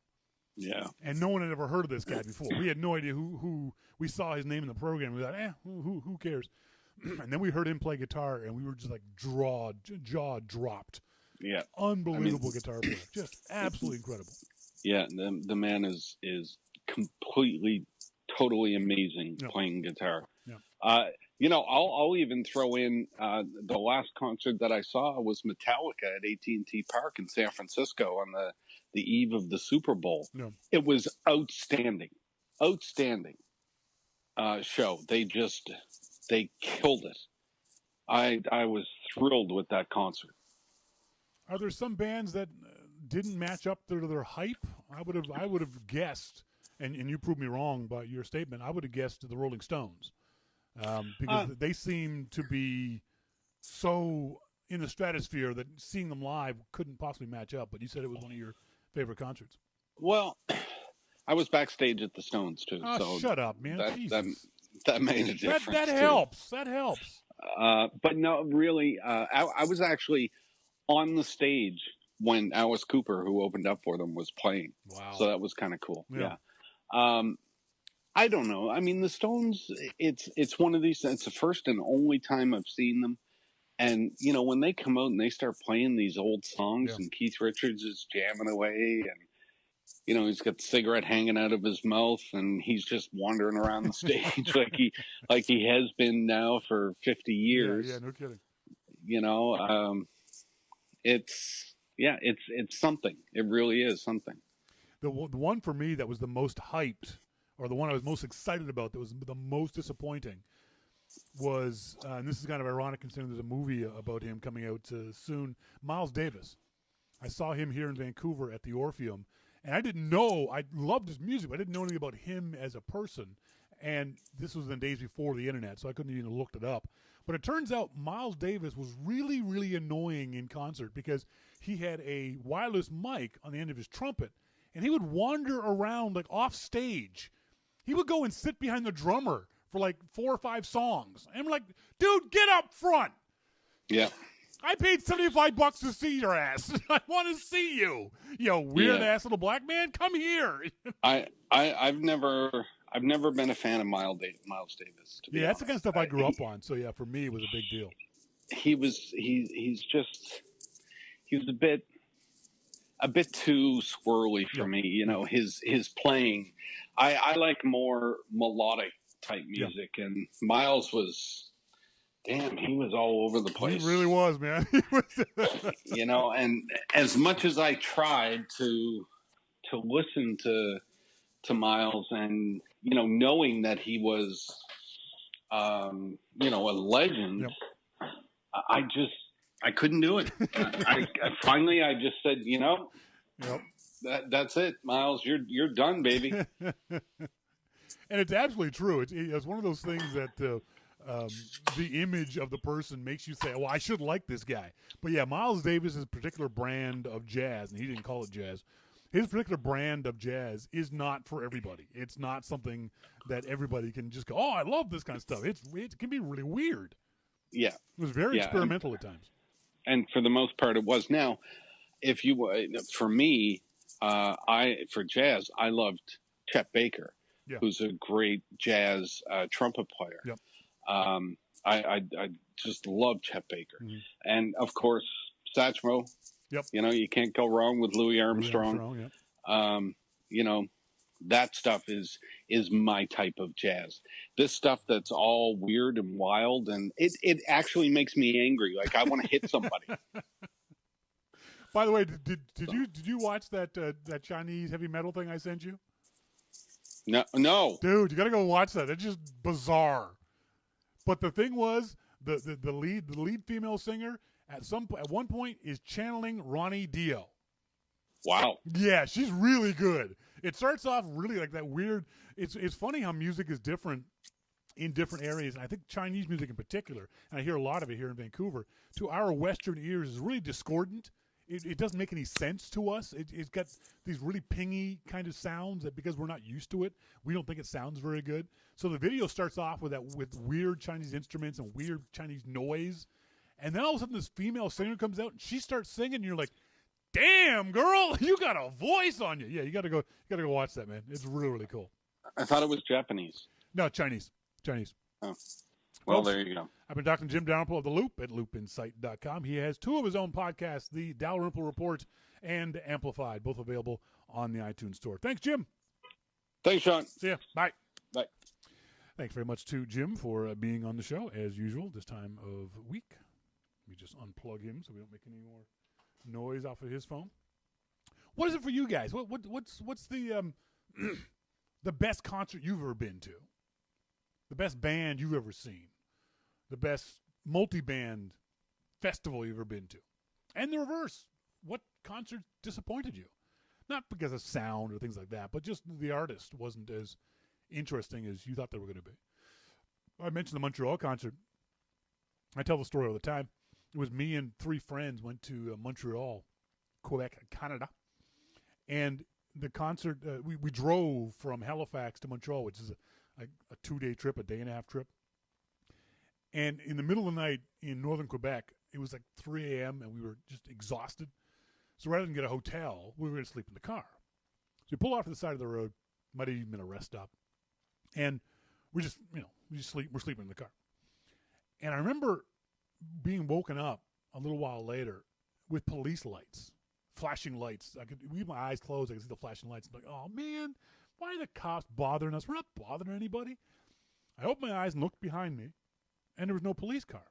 Yeah. And no one had ever heard of this guy before. We had no idea who we saw his name in the program. We thought, who cares? And then we heard him play guitar, and we were just like jaw dropped. Yeah. Unbelievable guitar player. Just absolutely incredible. Yeah, the man is completely, totally amazing playing guitar. Yeah. I'll even throw in the last concert that I saw was Metallica at AT&T Park in San Francisco on the eve of the Super Bowl. No. It was outstanding show. They killed it. I was thrilled with that concert. Are there some bands that didn't match up to their hype? I would have guessed, and you proved me wrong by your statement. I would have guessed the Rolling Stones, because they seem to be so in the stratosphere that seeing them live couldn't possibly match up. But you said it was one of your favorite concerts. Well, I was backstage at the Stones too. Oh, so shut up, man! That made a difference. That helps. That helps. But no, really, I was actually on the stage when Alice Cooper, who opened up for them, was playing. Wow! So that was kind of cool. Yeah. I don't know. I mean, the Stones. It's one of these. It's the first and only time I've seen them. And when they come out and they start playing these old songs, and Keith Richards is jamming away, and he's got the cigarette hanging out of his mouth, and he's just wandering around the stage like he has been now for 50 years. Yeah, no kidding. It's something. It really is something. The one for me that was the most hyped, or the one I was most excited about, that was the most disappointing, was, and this is kind of ironic considering there's a movie about him coming out soon, Miles Davis. I saw him here in Vancouver at the Orpheum, and I didn't know, I loved his music, but I didn't know anything about him as a person. And this was in the days before the internet, so I couldn't even looked it up. But it turns out Miles Davis was really, really annoying in concert because he had a wireless mic on the end of his trumpet, and he would wander around like off stage. He would go and sit behind the drummer for like 4 or 5 songs. And I'm like, dude, get up front. Yeah. I paid $75 to see your ass. I want to see you. Weird ass little black man. Come here. I've never been a fan of Miles Davis. To be honest. That's the kind of stuff I grew up on. So for me, it was a big deal. He was a bit too swirly for me. His playing. I like more melodic type music, and Miles was. Damn, he was all over the place. He really was, man. And as much as I tried to listen to Miles, and knowing that he was, a legend, yep. I couldn't do it. I finally just said, yep. That's it, Miles. You're done, baby. And it's absolutely true. It's one of those things that. The image of the person makes you say, well, I should like this guy. But Miles Davis' particular brand of jazz, and he didn't call it jazz, his particular brand of jazz is not for everybody. It's not something that everybody can just go, oh, I love this kind of stuff. It can be really weird. Yeah. It was very experimental at times. And for the most part, it was. Now, for me, for jazz, I loved Chet Baker, who's a great jazz trumpet player. Yep. I just love Chet Baker, and of course Satchmo. Yep. You can't go wrong with Louis Armstrong. Yep. That stuff is my type of jazz. This stuff that's all weird and wild, and it actually makes me angry. Like I want to hit somebody. By the way, did you watch that Chinese heavy metal thing I sent you? No, dude, you got to go watch that. It's just bizarre. But the thing was, the lead female singer at one point is channeling Ronnie Dio. Wow. Yeah, she's really good. It starts off really like that weird. It's funny how music is different in different areas, and I think Chinese music in particular, and I hear a lot of it here in Vancouver, to our Western ears is really discordant. It doesn't make any sense to us. It's got these really pingy kind of sounds that because we're not used to it, we don't think it sounds very good. So the video starts off with weird Chinese instruments and weird Chinese noise. And then all of a sudden this female singer comes out and she starts singing and you're like, damn, girl, you got a voice on you. Yeah, you gotta go watch that, man. It's really, really cool. I thought it was Japanese. No, Chinese. Oh. Well, there you go. I've been talking to Jim Dalrymple of The Loop at loopinsight.com. He has 2 of his own podcasts, The Dalrymple Report and Amplified, both available on the iTunes store. Thanks, Jim. Thanks, Shawn. See ya. Bye. Bye. Thanks very much to Jim for being on the show, as usual, this time of week. Let me just unplug him so we don't make any more noise off of his phone. What is it for you guys? What's the the best concert you've ever been to? The best band you've ever seen? The best multi-band festival you've ever been to? And the reverse. What concert disappointed you? Not because of sound or things like that, but just the artist wasn't as interesting as you thought they were going to be. I mentioned the Montreal concert. I tell the story all the time. It was me and 3 friends went to Montreal, Quebec, Canada. And the concert, we drove from Halifax to Montreal, which is a 2-day trip, a day-and-a-half trip. And in the middle of the night in northern Quebec, it was like 3 a.m. and we were just exhausted. So rather than get a hotel, we were going to sleep in the car. So we pull off to the side of the road, might have even been a rest stop. And we're just, we're sleeping in the car. And I remember being woken up a little while later with police lights, flashing lights. With my eyes closed, I could see the flashing lights. I'm like, oh man, why are the cops bothering us? We're not bothering anybody. I opened my eyes and looked behind me, and there was no police car.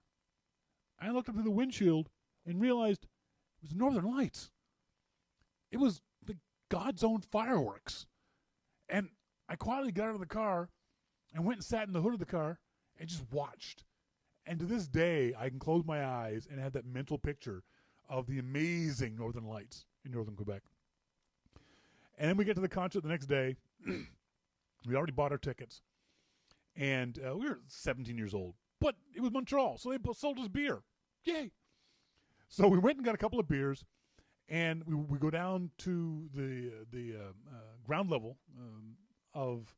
I looked up through the windshield and realized it was the Northern Lights. It was the God's own fireworks. And I quietly got out of the car and went and sat in the hood of the car and just watched. And to this day, I can close my eyes and have that mental picture of the amazing Northern Lights in northern Quebec. And then we get to the concert the next day. We already bought our tickets. And we were 17 years old. But it was Montreal, so they sold us beer. Yay! So we went and got a couple of beers. And we go down to the ground level of...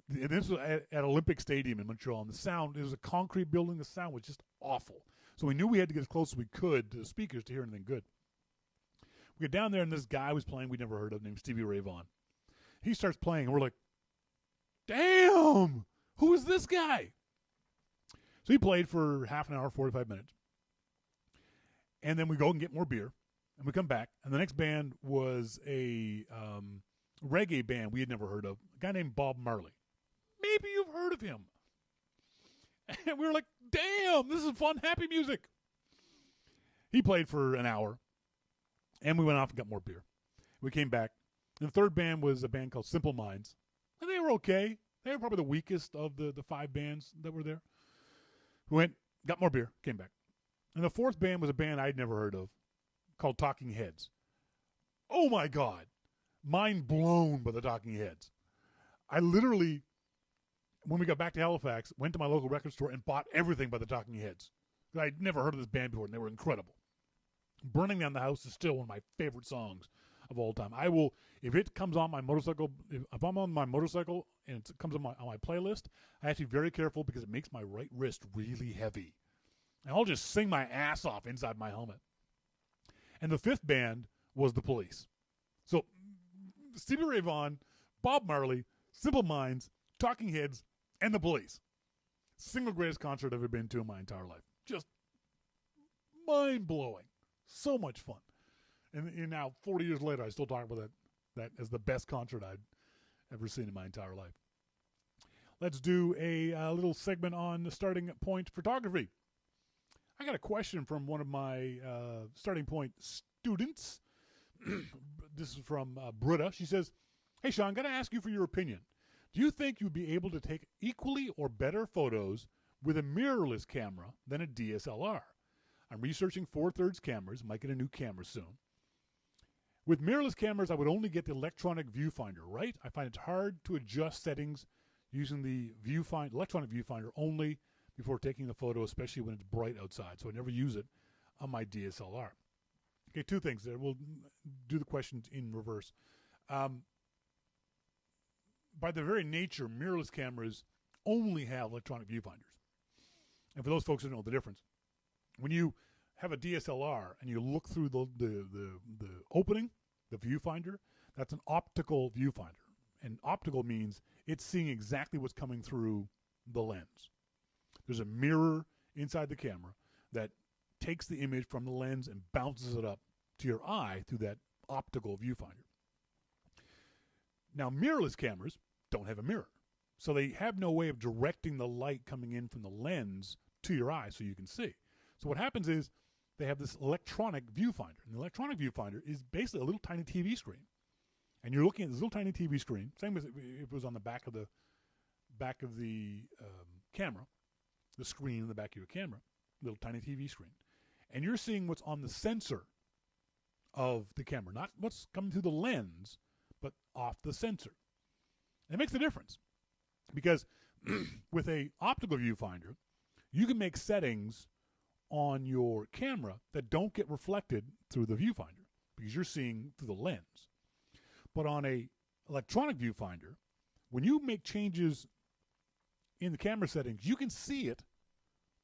And this was at Olympic Stadium in Montreal, and the sound, it was a concrete building, the sound was just awful. So we knew we had to get as close as we could to the speakers to hear anything good. We get down there, and this guy was playing we'd never heard of named Stevie Ray Vaughan. He starts playing, and we're like, damn, who is this guy? So he played for half an hour, 45 minutes. And then we go and get more beer, and we come back, and the next band was a reggae band we had never heard of, a guy named Bob Marley. Maybe you've heard of him. And we were like, damn, this is fun, happy music. He played for an hour, and we went off and got more beer. We came back, and the third band was a band called Simple Minds, and they were okay. They were probably the weakest of the 5 bands that were there. We went, got more beer, came back. And the fourth band was a band I'd never heard of called Talking Heads. Oh, my God. Mind blown by the Talking Heads. I literally, when we got back to Halifax, went to my local record store and bought everything by the Talking Heads. I'd never heard of this band before, and they were incredible. Burning Down the House is still one of my favorite songs of all time. I will, if it comes on my motorcycle, if I'm on my motorcycle and it comes on my playlist, I have to be very careful because it makes my right wrist really heavy. And I'll just sing my ass off inside my helmet. And the fifth band was The Police. So Stevie Ray Vaughan, Bob Marley, Simple Minds, Talking Heads, and The Police. Single greatest concert I've ever been to in my entire life. Just mind-blowing. So much fun. And now, 40 years later, I still talk about that as the best concert I'd ever seen in my entire life. Let's do a little segment on the Starting Point photography. I got a question from one of my Starting Point students. This is from Britta. She says, hey, Shawn, got to ask you for your opinion. Do you think you'd be able to take equally or better photos with a mirrorless camera than a DSLR? I'm researching 4/3 cameras. Might get a new camera soon. With mirrorless cameras, I would only get the electronic viewfinder, right? I find it hard to adjust settings using the electronic viewfinder only before taking the photo, especially when it's bright outside. So I never use it on my DSLR. Okay, 2 things there. We'll do the questions in reverse. By their very nature, mirrorless cameras only have electronic viewfinders. And for those folks who don't know the difference, when you have a DSLR and you look through the opening, the viewfinder, that's an optical viewfinder. And optical means it's seeing exactly what's coming through the lens. There's a mirror inside the camera that takes the image from the lens and bounces it up to your eye through that optical viewfinder. Now, mirrorless cameras don't have a mirror. So they have no way of directing the light coming in from the lens to your eye so you can see. So what happens is they have this electronic viewfinder. And the electronic viewfinder is basically a little tiny TV screen. And you're looking at this little tiny TV screen, same as if it was on the back of the camera, the screen in the back of your camera, little tiny TV screen. And you're seeing what's on the sensor of the camera, not what's coming through the lens, but off the sensor. And it makes a difference because with a optical viewfinder, you can make settings on your camera that don't get reflected through the viewfinder because you're seeing through the lens. But on a electronic viewfinder, when you make changes in the camera settings, you can see it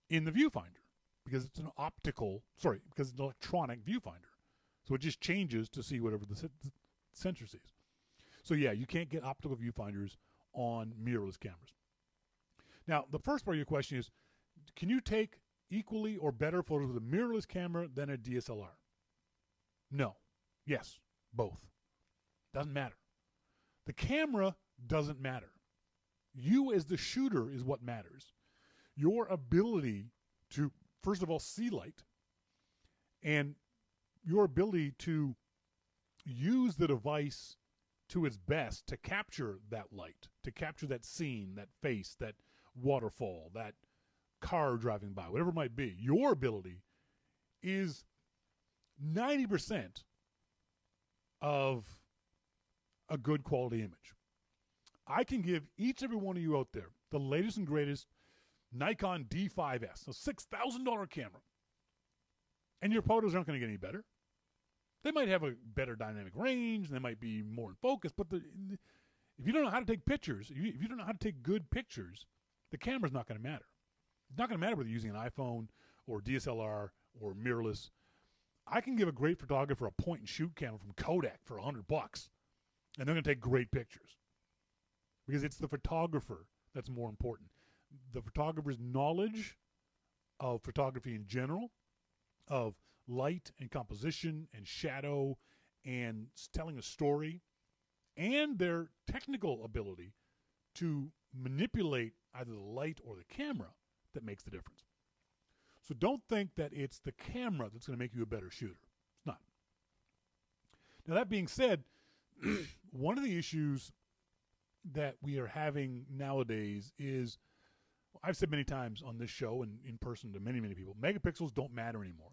in the viewfinder because it's an because it's an electronic viewfinder. So it just changes to see whatever the sensor sees. So yeah, you can't get optical viewfinders on mirrorless cameras. Now, the first part of your question is, can you take equally or better photos with a mirrorless camera than a DSLR? No. Yes. Both. Doesn't matter. The camera doesn't matter. You as the shooter is what matters. Your ability to, first of all, see light, and your ability to use the device to its best to capture that light, to capture that scene, that face, that waterfall, that car driving by, whatever it might be. Your ability is 90% of a good quality image. I can give each and every one of you out there the latest and greatest Nikon D5S, a $6,000 camera, and your photos aren't going to get any better. They might have a better dynamic range, and they might be more in focus, but if you don't know how to take pictures, if you don't know how to take good pictures, the camera's not going to matter. It's not going to matter whether you're using an iPhone or DSLR or mirrorless. I can give a great photographer a point-and-shoot camera from Kodak for $100, and they're going to take great pictures because it's the photographer that's more important. The photographer's knowledge of photography in general, of light and composition and shadow and telling a story, and their technical ability to manipulate either the light or the camera that makes the difference. So don't think that it's the camera that's going to make you a better shooter. It's not. Now, that being said, one of the issues that we are having nowadays is, I've said many times on this show and in person to many, many people, megapixels don't matter anymore.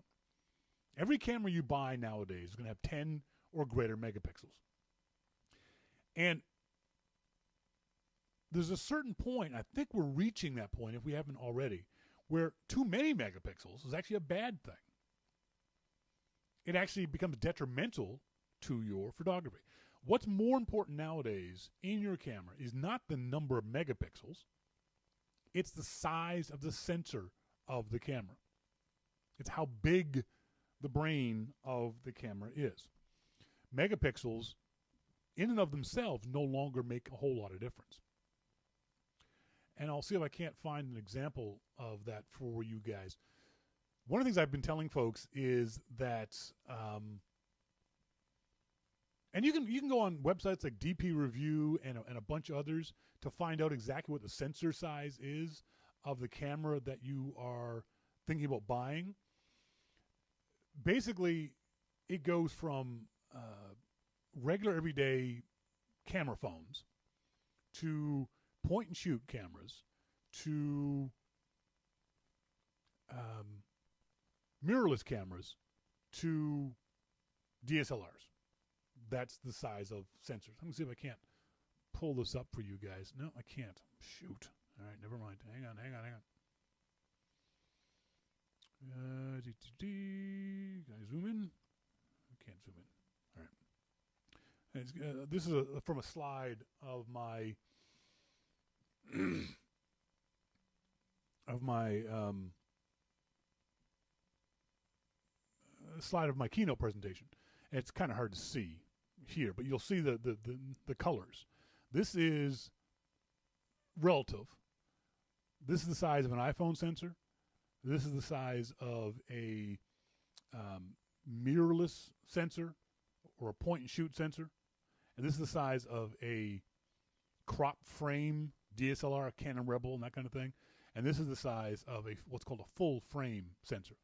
Every camera you buy nowadays is going to have 10 or greater megapixels. And there's a certain point, I think we're reaching that point, if we haven't already, where too many megapixels is actually a bad thing. It actually becomes detrimental to your photography. What's more important nowadays in your camera is not the number of megapixels, it's the size of the sensor of the camera. It's how big the brain of the camera is. Megapixels, in and of themselves, no longer make a whole lot of difference. And I'll see if I can't find an example of that for you guys. One of the things I've been telling folks is that, and you can go on websites like DP Review and a bunch of others to find out exactly what the sensor size is of the camera that you are thinking about buying. Basically, it goes from regular everyday camera phones to point-and-shoot cameras to mirrorless cameras to DSLRs. That's the size of sensors. I'm going to see if I can't pull this up for you guys. No, I can't. Shoot. All right, never mind. Hang on. Can I zoom in? I can't zoom in. All right. This is from a slide of my slide of my keynote presentation. And it's kind of hard to see here, but you'll see the colors. This is relative. This is the size of an iPhone sensor. This is the size of a mirrorless sensor or a point-and-shoot sensor. And this is the size of a crop frame DSLR, a Canon Rebel, and that kind of thing. And this is the size of what's called a full-frame sensor.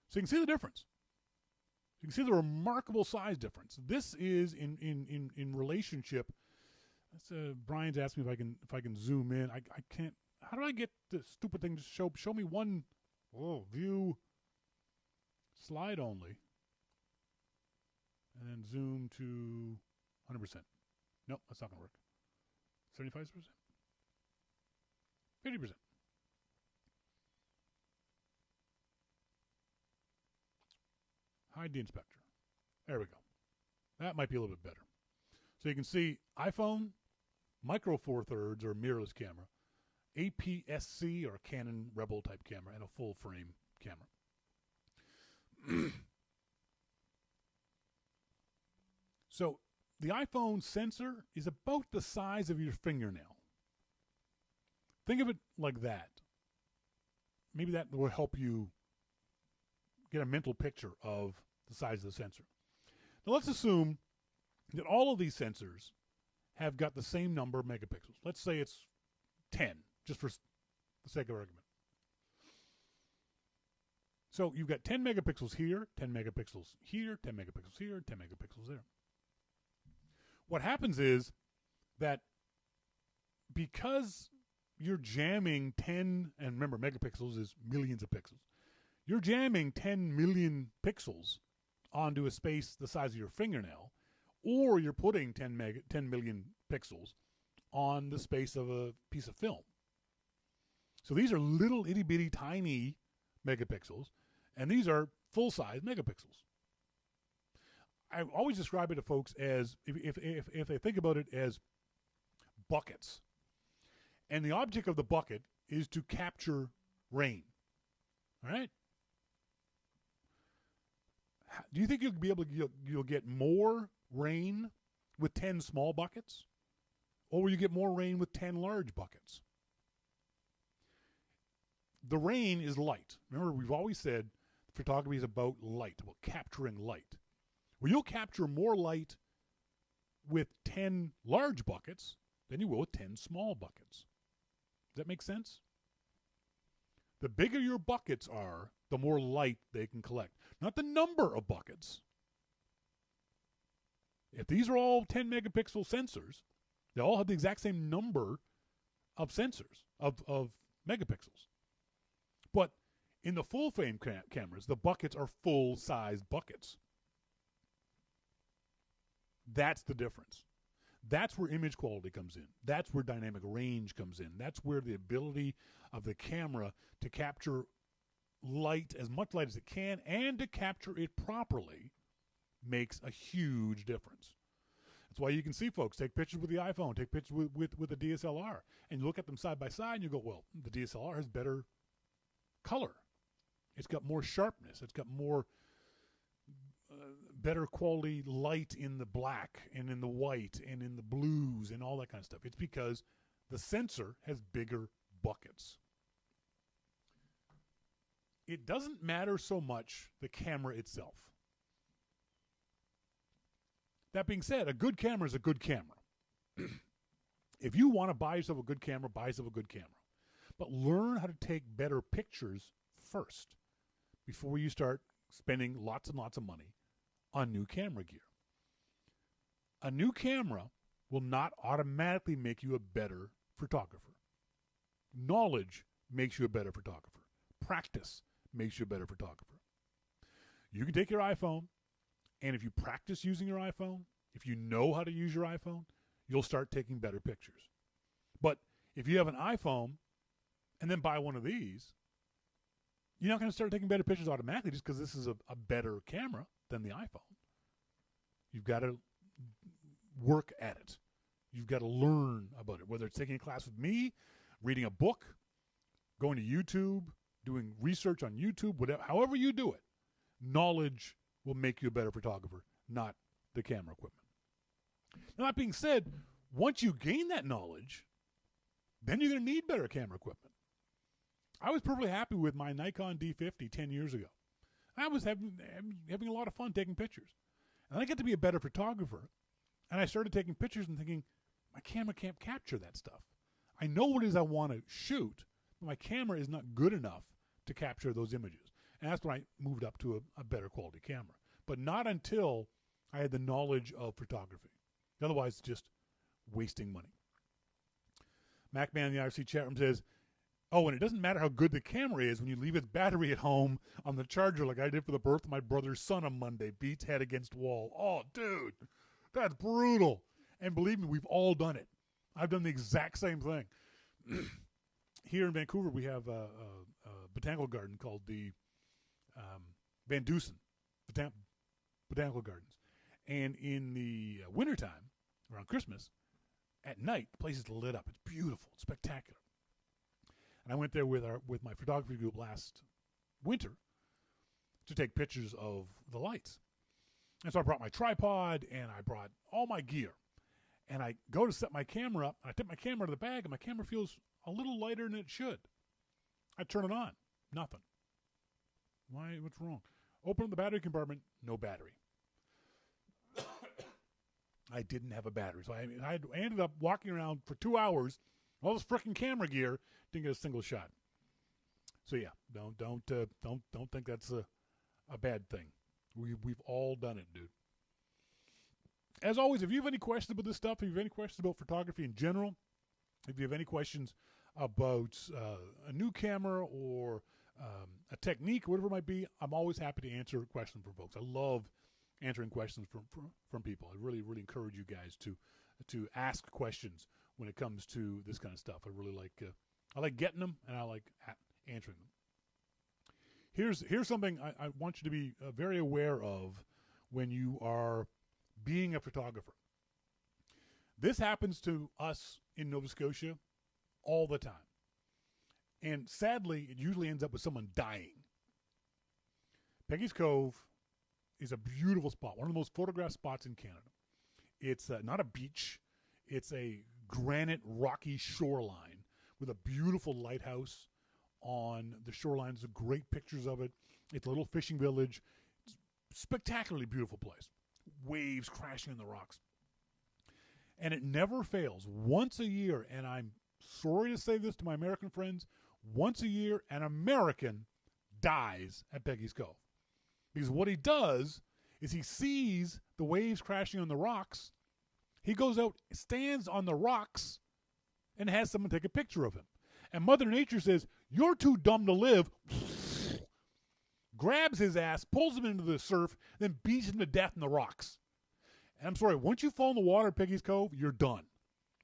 So you can see the difference. You can see the remarkable size difference. This is in relationship. Brian's asked me if I can zoom in. I can't. How do I get the stupid thing to show me one? Oh, view, slide only, and then zoom to 100%. Nope, that's not gonna work. 75%, 50%. Hide the inspector. There we go. That might be a little bit better. So you can see iPhone, micro four thirds or mirrorless camera, APS-C or Canon Rebel type camera, and a full frame camera. So the iPhone sensor is about the size of your fingernail. Think of it like that. Maybe that will help you get a mental picture of the size of the sensor. Now let's assume that all of these sensors have got the same number of megapixels. Let's say it's 10, just for the sake of argument. So you've got 10 megapixels here, 10 megapixels here, 10 megapixels here, 10 megapixels there. What happens is that because you're jamming 10, and remember megapixels is millions of pixels, you're jamming 10 million pixels onto a space the size of your fingernail, or you're putting 10 million pixels on the space of a piece of film. So these are little itty bitty tiny megapixels, and these are full-size megapixels. I always describe it to folks as, if they think about it as buckets. And the object of the bucket is to capture rain. All right? Do you think you'll be able to you'll get more rain with 10 small buckets? Or will you get more rain with 10 large buckets? The rain is light. Remember, we've always said photography is about light, about capturing light. Well, you'll capture more light with 10 large buckets than you will with 10 small buckets. Does that make sense? The bigger your buckets are, the more light they can collect. Not the number of buckets. If these are all 10 megapixel sensors, they all have the exact same number of sensors, of megapixels. But in the full frame cameras, the buckets are full-sized buckets. That's the difference. That's where image quality comes in. That's where dynamic range comes in. That's where the ability of the camera to capture light, as much light as it can, and to capture it properly makes a huge difference. That's why you can see folks take pictures with the iPhone, take pictures with the DSLR, and you look at them side by side and you go, well, the DSLR has better color. It's got more sharpness. It's got more better quality light in the black and in the white and in the blues and all that kind of stuff. It's because the sensor has bigger buckets. It doesn't matter so much the camera itself. That being said, a good camera is a good camera. If you want to buy yourself a good camera, buy yourself a good camera. But learn how to take better pictures first before you start spending lots and lots of money on new camera gear. A new camera will not automatically make you a better photographer. Knowledge makes you a better photographer. Practice makes you a better photographer. You can take your iPhone, and if you practice using your iPhone, if you know how to use your iPhone, you'll start taking better pictures. But if you have an iPhone and then buy one of these, you're not going to start taking better pictures automatically just because this is a better camera than the iPhone. You've got to work at it. You've got to learn about it, whether it's taking a class with me, reading a book, going to YouTube, doing research on YouTube, whatever, however you do it. Knowledge will make you a better photographer, not the camera equipment. Now, that being said, once you gain that knowledge, then you're going to need better camera equipment. I was perfectly happy with my Nikon D50 10 years ago. I was having a lot of fun taking pictures. And I got to be a better photographer. And I started taking pictures and thinking, my camera can't capture that stuff. I know what it is I want to shoot, but my camera is not good enough to capture those images. And that's when I moved up to a better quality camera. But not until I had the knowledge of photography. Otherwise, just wasting money. MacMan in the IRC chat room says, oh, and it doesn't matter how good the camera is when you leave its battery at home on the charger like I did for the birth of my brother's son on Monday. Beats head against wall. Oh, dude, that's brutal. And believe me, we've all done it. I've done the exact same thing. Here in Vancouver, we have a botanical garden called the Van Dusen Botanical Gardens. And in the wintertime, around Christmas, at night, the place is lit up. It's beautiful. It's spectacular. And I went there with my photography group last winter to take pictures of the lights. And so I brought my tripod and I brought all my gear. And I go to set my camera up, and I take my camera out of the bag, and my camera feels a little lighter than it should. I turn it on. Nothing. Why? What's wrong? Open up the battery compartment. No battery. I didn't have a battery. So I ended up walking around for 2 hours, all this frickin' camera gear, didn't get a single shot. So yeah, don't think that's a bad thing. We've all done it, dude. As always, if you have any questions about this stuff, if you have any questions about photography in general, if you have any questions about a new camera or a technique, whatever it might be, I'm always happy to answer questions from folks. I love answering questions from people. I really, really encourage you guys to ask questions when it comes to this kind of stuff. I really like I like getting them, and I like answering them. Here's something I want you to be very aware of when you are being a photographer. This happens to us in Nova Scotia all the time. And sadly, it usually ends up with someone dying. Peggy's Cove is a beautiful spot, one of the most photographed spots in Canada. It's not a beach. It's a granite rocky shoreline with a beautiful lighthouse on the shoreline. There's great pictures of it. It's a little fishing village. It's a spectacularly beautiful place. Waves crashing in the rocks. And it never fails. Once a year, and I'm sorry to say this to my American friends, once a year an American dies at Peggy's Cove. Because what he does is he sees the waves crashing on the rocks. He goes out, stands on the rocks, and has someone take a picture of him. And Mother Nature says, "You're too dumb to live," grabs his ass, pulls him into the surf, then beats him to death in the rocks. And I'm sorry, once you fall in the water at Peggy's Cove, you're done.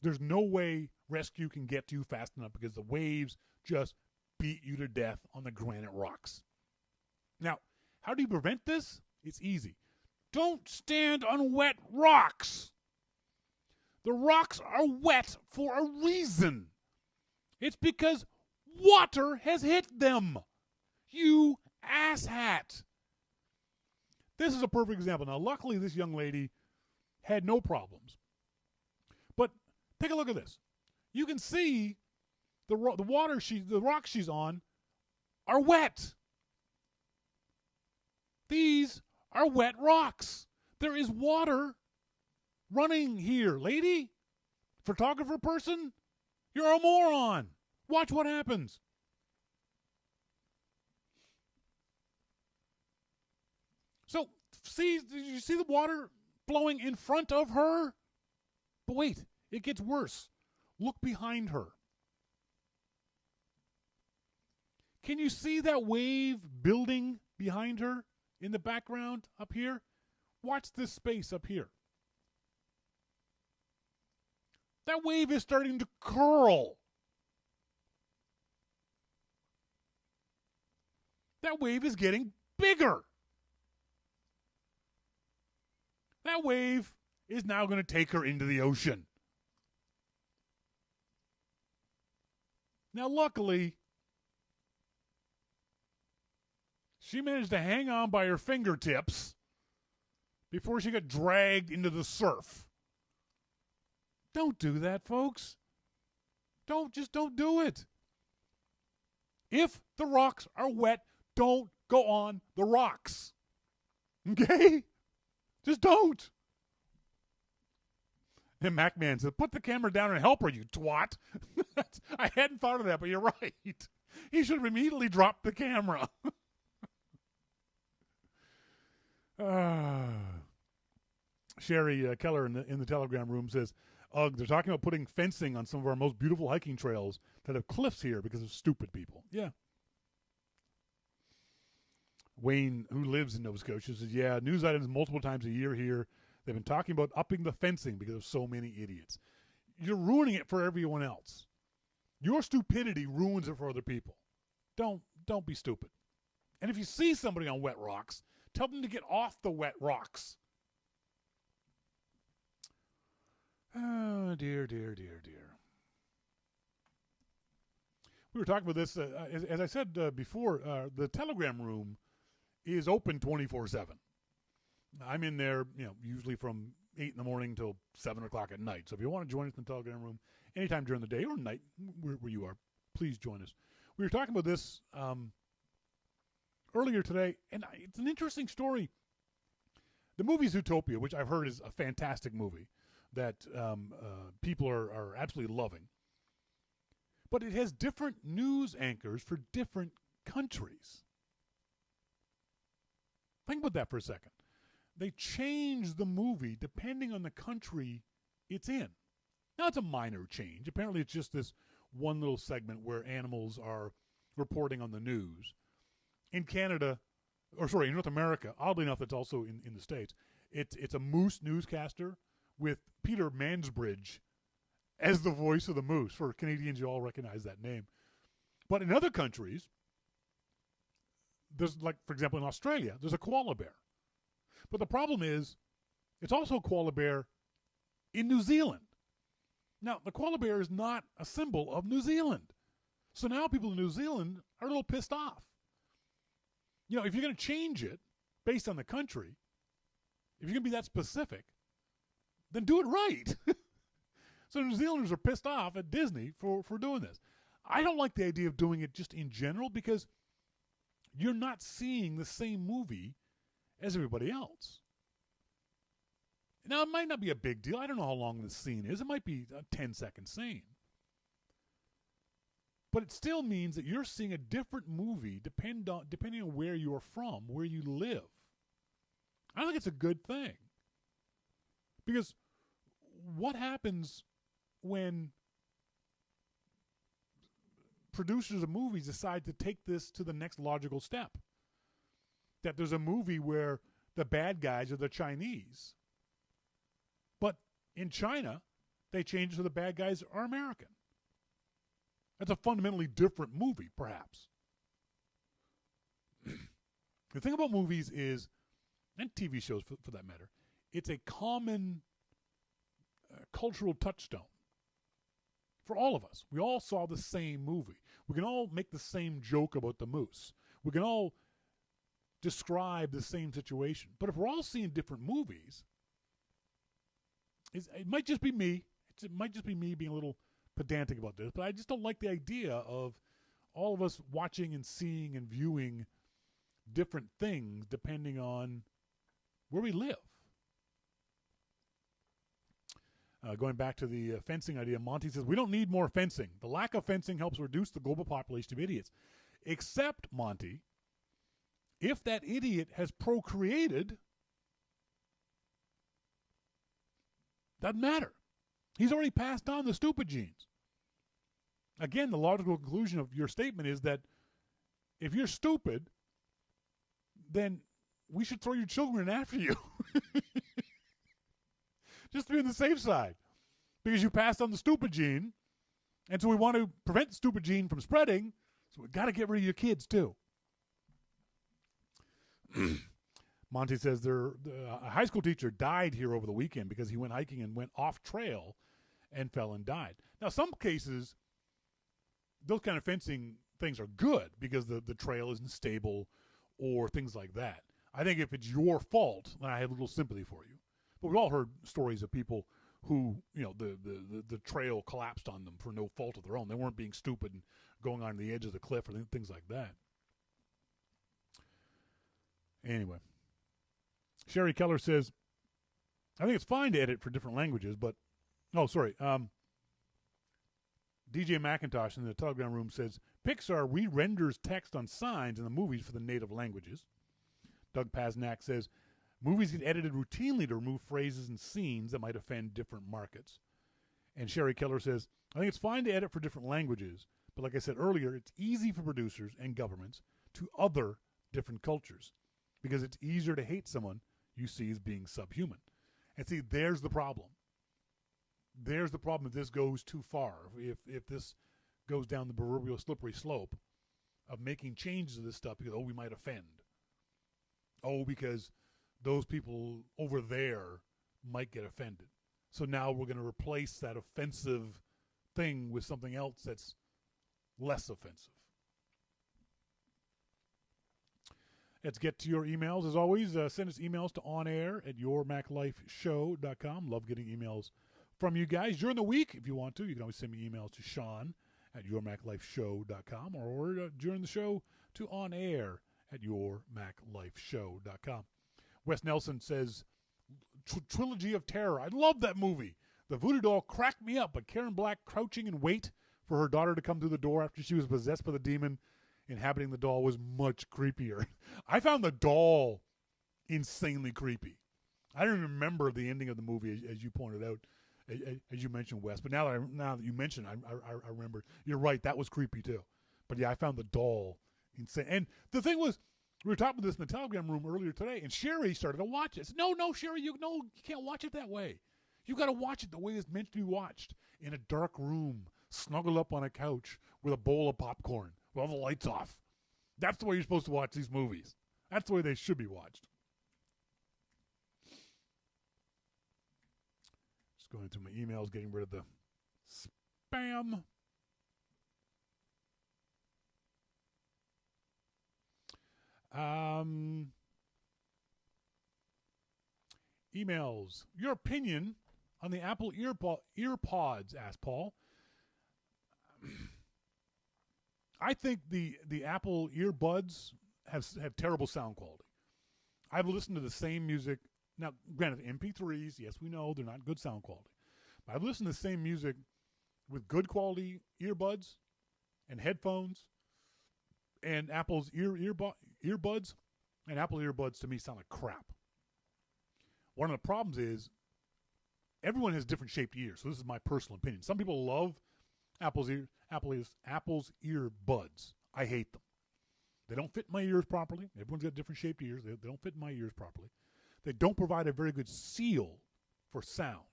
There's no way rescue can get to you fast enough because the waves just beat you to death on the granite rocks. Now, how do you prevent this? It's easy. Don't stand on wet rocks. The rocks are wet for a reason. It's because water has hit them. You asshat. This is a perfect example. Now, luckily, this young lady had no problems. But take a look at this. You can see the rocks she's on are wet. These are wet rocks. There is water running here, lady. Photographer person, you're a moron. Watch what happens. So, did you see the water flowing in front of her? But wait, it gets worse. Look behind her. Can you see that wave building behind her in the background up here? Watch this space up here. That wave is starting to curl. That wave is getting bigger. That wave is now going to take her into the ocean. Now, luckily, she managed to hang on by her fingertips before she got dragged into the surf. Don't do that, folks. Don't do it. If the rocks are wet, don't go on the rocks. Okay? Just don't. And MacMan says, put the camera down and help her, you twat. I hadn't thought of that, but you're right. He should have immediately dropped the camera. Sherry Keller in the Telegram room says, "Ugh, they're talking about putting fencing on some of our most beautiful hiking trails that have cliffs here because of stupid people." Yeah. Wayne, who lives in Nova Scotia, says, "Yeah, news items multiple times a year here. They've been talking about upping the fencing because of so many idiots. You're ruining it for everyone else. Your stupidity ruins it for other people. Don't be stupid. And if you see somebody on wet rocks, tell them to get off the wet rocks." Oh, dear. We were talking about this, as I said before, the Telegram room is open 24/7. I'm in there, usually from 8 in the morning till 7 o'clock at night. So if you want to join us in the Telegram room anytime during the day or night, where you are, please join us. We were talking about this earlier today, and it's an interesting story. The movie Zootopia, which I've heard is a fantastic movie that people are absolutely loving, but it has different news anchors for different countries. Think about that for a second. They change the movie depending on the country it's in. Now, it's a minor change. Apparently, it's just this one little segment where animals are reporting on the news. In Canada, in North America, oddly enough, it's also in the States, it's a moose newscaster with Peter Mansbridge as the voice of the moose. For Canadians, you all recognize that name. But in other countries, there's, like, for example, in Australia, there's a koala bear. But the problem is, it's also a koala bear in New Zealand. Now, the koala bear is not a symbol of New Zealand. So now people in New Zealand are a little pissed off. If you're going to change it based on the country, if you're going to be that specific, then do it right. So New Zealanders are pissed off at Disney for doing this. I don't like the idea of doing it just in general because you're not seeing the same movie as everybody else. Now, it might not be a big deal. I don't know how long this scene is. It might be a 10-second scene. But it still means that you're seeing a different movie depending on where you're from, where you live. I think it's a good thing. Because what happens when producers of movies decide to take this to the next logical step? That there's a movie where the bad guys are the Chinese. But in China, they change it so the bad guys are American. That's a fundamentally different movie, perhaps. The thing about movies is, and TV shows for that matter, it's a common cultural touchstone for all of us. We all saw the same movie. We can all make the same joke about the moose. We can all describe the same situation. But if we're all seeing different movies, it might just be me. It might just be me being a little pedantic about this, but I just don't like the idea of all of us watching and seeing and viewing different things depending on where we live. Going back to the fencing idea, Monty says, we don't need more fencing. The lack of fencing helps reduce the global population of idiots. Except, Monty, if that idiot has procreated, doesn't matter. He's already passed on the stupid genes. Again, the logical conclusion of your statement is that if you're stupid, then we should throw your children after you. Just to be on the safe side. Because you passed on the stupid gene, and so we want to prevent the stupid gene from spreading, so we've got to get rid of your kids too. Monty says a high school teacher died here over the weekend because he went hiking and went off trail and fell and died. Now, some cases, those kind of fencing things are good because the trail isn't stable or things like that. I think if it's your fault, then I have a little sympathy for you. But we've all heard stories of people who, the trail collapsed on them for no fault of their own. They weren't being stupid and going on the edge of the cliff or things like that. Anyway. Sherry Keller says, I think it's fine to edit for different languages, but, DJ McIntosh in the Telegram room says, Pixar re-renders text on signs in the movies for the native languages. Doug Pasnak says, Movies get edited routinely to remove phrases and scenes that might offend different markets. And Sherry Keller says, I think it's fine to edit for different languages, but like I said earlier, it's easy for producers and governments to other different cultures because it's easier to hate someone you see as being subhuman. And see, there's the problem. There's the problem if this goes too far. If this goes down the proverbial slippery slope of making changes to this stuff because, we might offend. Because those people over there might get offended. So now we're going to replace that offensive thing with something else that's less offensive. Let's get to your emails. As always, send us emails to onair@yourmaclifeshow.com. Love getting emails from you guys. During the week, if you want to, you can always send me emails to Shawn at yourmaclifeshow.com or during the show to onair@yourmaclifeshow.com. Wes Nelson says, Trilogy of Terror. I love that movie. The voodoo doll cracked me up, but Karen Black crouching in wait for her daughter to come through the door after she was possessed by the demon inhabiting the doll was much creepier. I found the doll insanely creepy. I don't remember the ending of the movie, as you pointed out, as you mentioned, Wes. But now that you mention it, I remember. You're right, that was creepy too. But yeah, I found the doll insane. And the thing was, we were talking about this in the Telegram room earlier today, and Sherry started to watch it. I said, no, Sherry, you can't watch it that way. You got to watch it the way it's meant to be watched, in a dark room, snuggled up on a couch with a bowl of popcorn, with all the lights off. That's the way you're supposed to watch these movies. That's the way they should be watched. Just going through my emails, getting rid of the spam. Emails. Your opinion on the Apple earpods, asked Paul. I think the Apple earbuds have terrible sound quality. I've listened to the same music. Now, granted, MP3s, yes, we know they're not good sound quality. But I've listened to the same music with good quality earbuds and headphones and Apple's earbuds. And Apple earbuds, to me, sound like crap. One of the problems is everyone has different shaped ears. So this is my personal opinion. Some people love Apple's earbuds. I hate them. They don't fit my ears properly. Everyone's got different shaped ears. They don't fit my ears properly. They don't provide a very good seal for sound.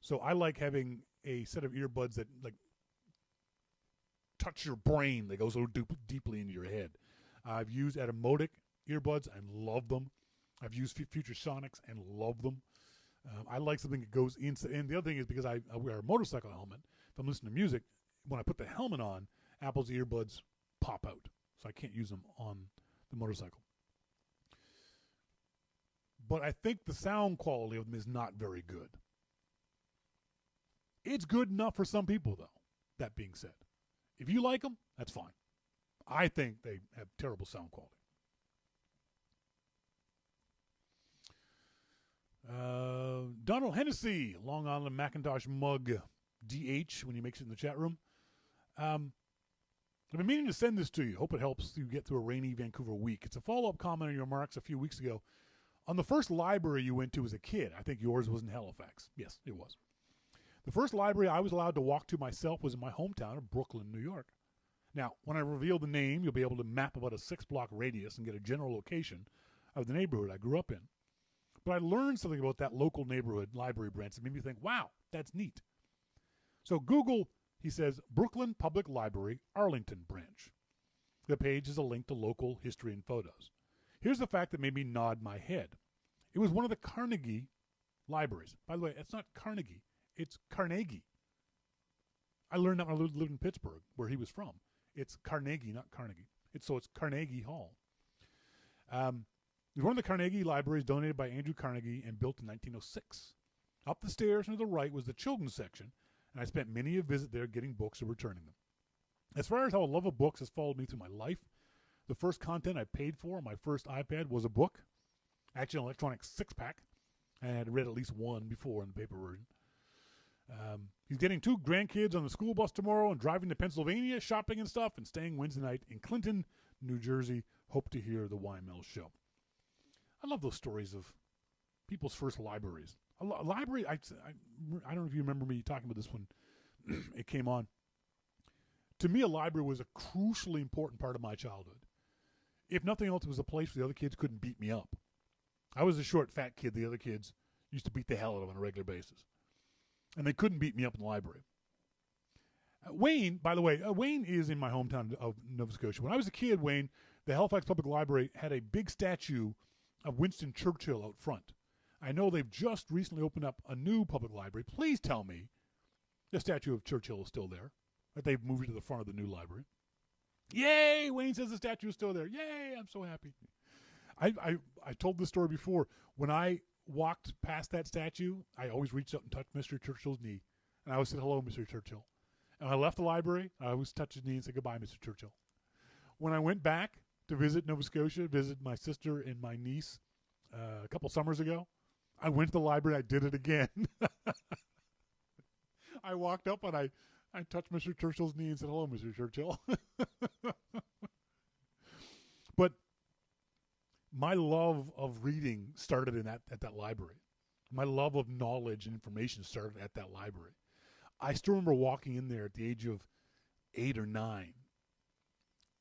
So I like having a set of earbuds that like touch your brain. They go so deeply into your head. I've used Atomotic earbuds and love them. I've used Future Sonics and love them. I like something that goes inside. And the other thing is because I wear a motorcycle helmet, if I'm listening to music, when I put the helmet on, Apple's earbuds pop out. So I can't use them on the motorcycle. But I think the sound quality of them is not very good. It's good enough for some people, though, that being said. If you like them, that's fine. I think they have terrible sound quality. Donald Hennessy, Long Island Macintosh mug, DH, when he makes it in the chat room. I've been meaning to send this to you. Hope it helps you get through a rainy Vancouver week. It's a follow-up comment on your remarks a few weeks ago. On the first library you went to as a kid, I think yours was in Halifax. Yes, it was. The first library I was allowed to walk to myself was in my hometown of Brooklyn, New York. Now, when I reveal the name, you'll be able to map about a 6-block radius and get a general location of the neighborhood I grew up in. But I learned something about that local neighborhood library branch that made me think, wow, that's neat. So Google, he says, Brooklyn Public Library, Arlington branch. The page is a link to local history and photos. Here's the fact that made me nod my head. It was one of the Carnegie libraries. By the way, it's not Carnegie, it's Carnegie. I learned that when I lived in Pittsburgh, where he was from. It's Carnegie, not Carnegie. It's Carnegie Hall. It was one of the Carnegie libraries donated by Andrew Carnegie and built in 1906. Up the stairs and to the right was the children's section, and I spent many a visit there getting books and returning them. As far as how a love of books has followed me through my life, the first content I paid for on my first iPad was a book, actually an electronic 6-pack. I had read at least one before in the paper version. He's getting 2 grandkids on the school bus tomorrow and driving to Pennsylvania, shopping and stuff, and staying Wednesday night in Clinton, New Jersey. Hope to hear the YML show. I love those stories of people's first libraries. A library, I don't know if you remember me talking about this when it came on. To me, a library was a crucially important part of my childhood. If nothing else, it was a place where the other kids couldn't beat me up. I was a short, fat kid. The other kids used to beat the hell out of on a regular basis. And they couldn't beat me up in the library. Wayne, by the way, Wayne is in my hometown of Nova Scotia. When I was a kid, Wayne, the Halifax Public Library had a big statue of Winston Churchill out front. I know they've just recently opened up a new public library. Please tell me the statue of Churchill is still there, that they've moved it to the front of the new library. Yay! Wayne says the statue is still there. Yay! I'm so happy. I told this story before. When I walked past that statue, I always reached out and touched Mr. Churchill's knee. And I always said, hello, Mr. Churchill. And when I left the library, I always touched his knee and said, goodbye, Mr. Churchill. When I went back to visit Nova Scotia, visit my sister and my niece a couple summers ago, I went to the library. I did it again. I walked up and I touched Mr. Churchill's knee and said, hello, Mr. Churchill. But my love of reading started at that library. My love of knowledge and information started at that library. I still remember walking in there at the age of 8 or 9.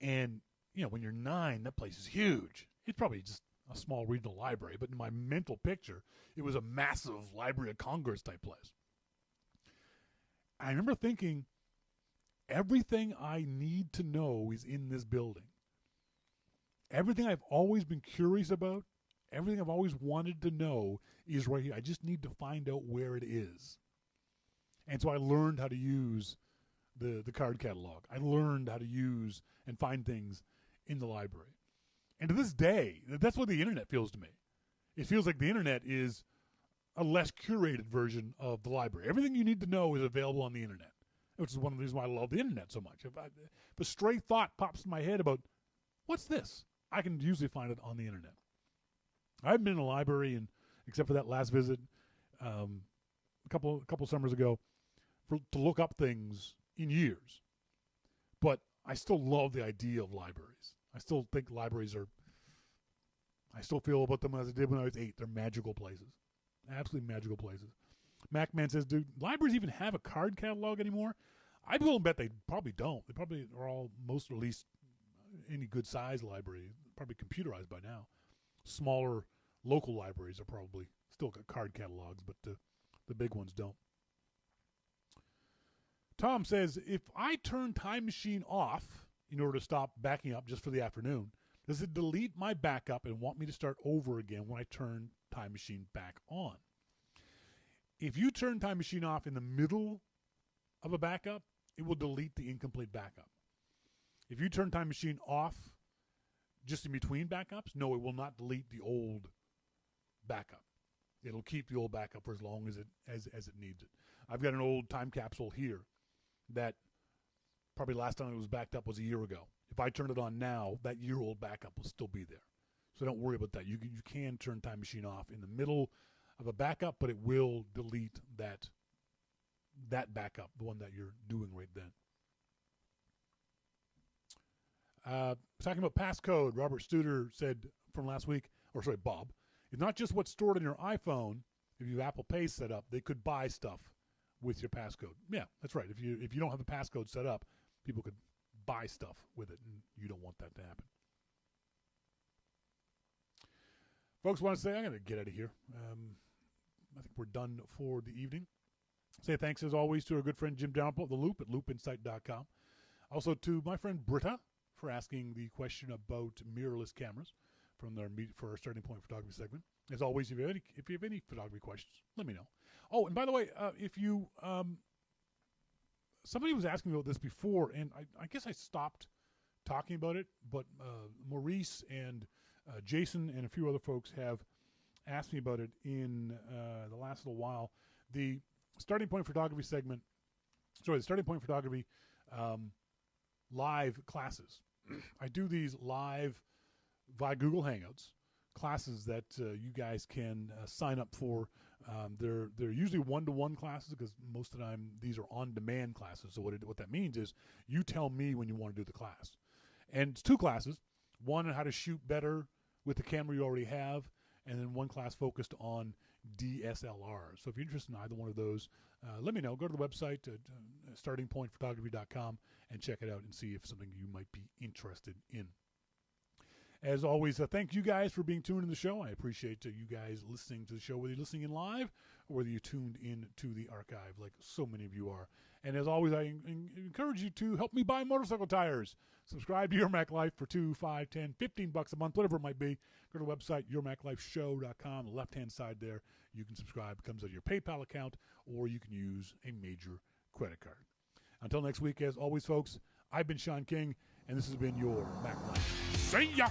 And, when you're 9, that place is huge. It's probably just a small regional library, but in my mental picture, it was a massive Library of Congress type place. I remember thinking, everything I need to know is in this building. Everything I've always been curious about, everything I've always wanted to know is right here. I just need to find out where it is. And so I learned how to use the card catalog. I learned how to use and find things in the library. And to this day, that's what the internet feels to me. It feels like the internet is a less curated version of the library. Everything you need to know is available on the internet, which is one of the reasons why I love the internet so much. If a stray thought pops in my head about, what's this? I can usually find it on the internet. I haven't been in a library, except for that last visit a couple summers ago, to look up things in years. But I still love the idea of libraries. I still think libraries I still feel about them as I did when I was 8. They're magical places. Absolutely magical places. Macman says, do libraries even have a card catalog anymore? I'd be willing to bet they probably don't. They probably are most or at least any good size library, probably computerized by now. Smaller local libraries are probably still got card catalogs, but the big ones don't. Tom says, if I turn Time Machine off in order to stop backing up just for the afternoon, does it delete my backup and want me to start over again when I turn Time Machine back on? If you turn Time Machine off in the middle of a backup, it will delete the incomplete backup. If you turn Time Machine off just in between backups, no, it will not delete the old backup. It'll keep the old backup for as long as it needs it. I've got an old time capsule here that probably last time it was backed up was a year ago. If I turn it on now, that year-old backup will still be there. So don't worry about that. You can turn Time Machine off in the middle of a backup, but it will delete that backup, the one that you're doing right then. Talking about passcode, Robert Studer said from last week, Bob, it's not just what's stored on your iPhone. If you have Apple Pay set up, they could buy stuff with your passcode. Yeah, that's right. If you don't have a passcode set up, people could buy stuff with it, and you don't want that to happen. Folks, want to say, I'm going to get out of here. I think we're done for the evening. Say thanks, as always, to our good friend Jim Dalrymple at The Loop at loopinsight.com. Also to my friend Britta for asking the question about mirrorless cameras for our Starting Point photography segment. As always, if you have any photography questions, let me know. Oh, and by the way, if you somebody was asking me about this before, and I guess I stopped talking about it, but Maurice and Jason and a few other folks have asked me about it in the last little while. The Starting Point photography segment, the Starting Point photography live classes. I do these live via Google Hangouts classes that you guys can sign up for. They're usually one-to-one classes because most of the time these are on-demand classes. So what that means is you tell me when you want to do the class. And it's 2 classes. One on how to shoot better with the camera you already have, and then one class focused on DSLR. So if you're interested in either one of those, let me know. Go to the website at startingpointphotography.com and check it out and see if something you might be interested in. As always, thank you guys for being tuned in the show. I appreciate you guys listening to the show, whether you're listening in live or whether you tuned in to the archive like so many of you are. And as always, I encourage you to help me buy motorcycle tires. Subscribe to Your Mac Life for $2, $5, $10, $15 a month, whatever it might be. Go to the website, yourmaclifeshow.com. The left-hand side there, you can subscribe. It comes out of your PayPal account, or you can use a major credit card. Until next week, as always, folks, I've been Shawn King, and this has been Your Mac Life. See ya!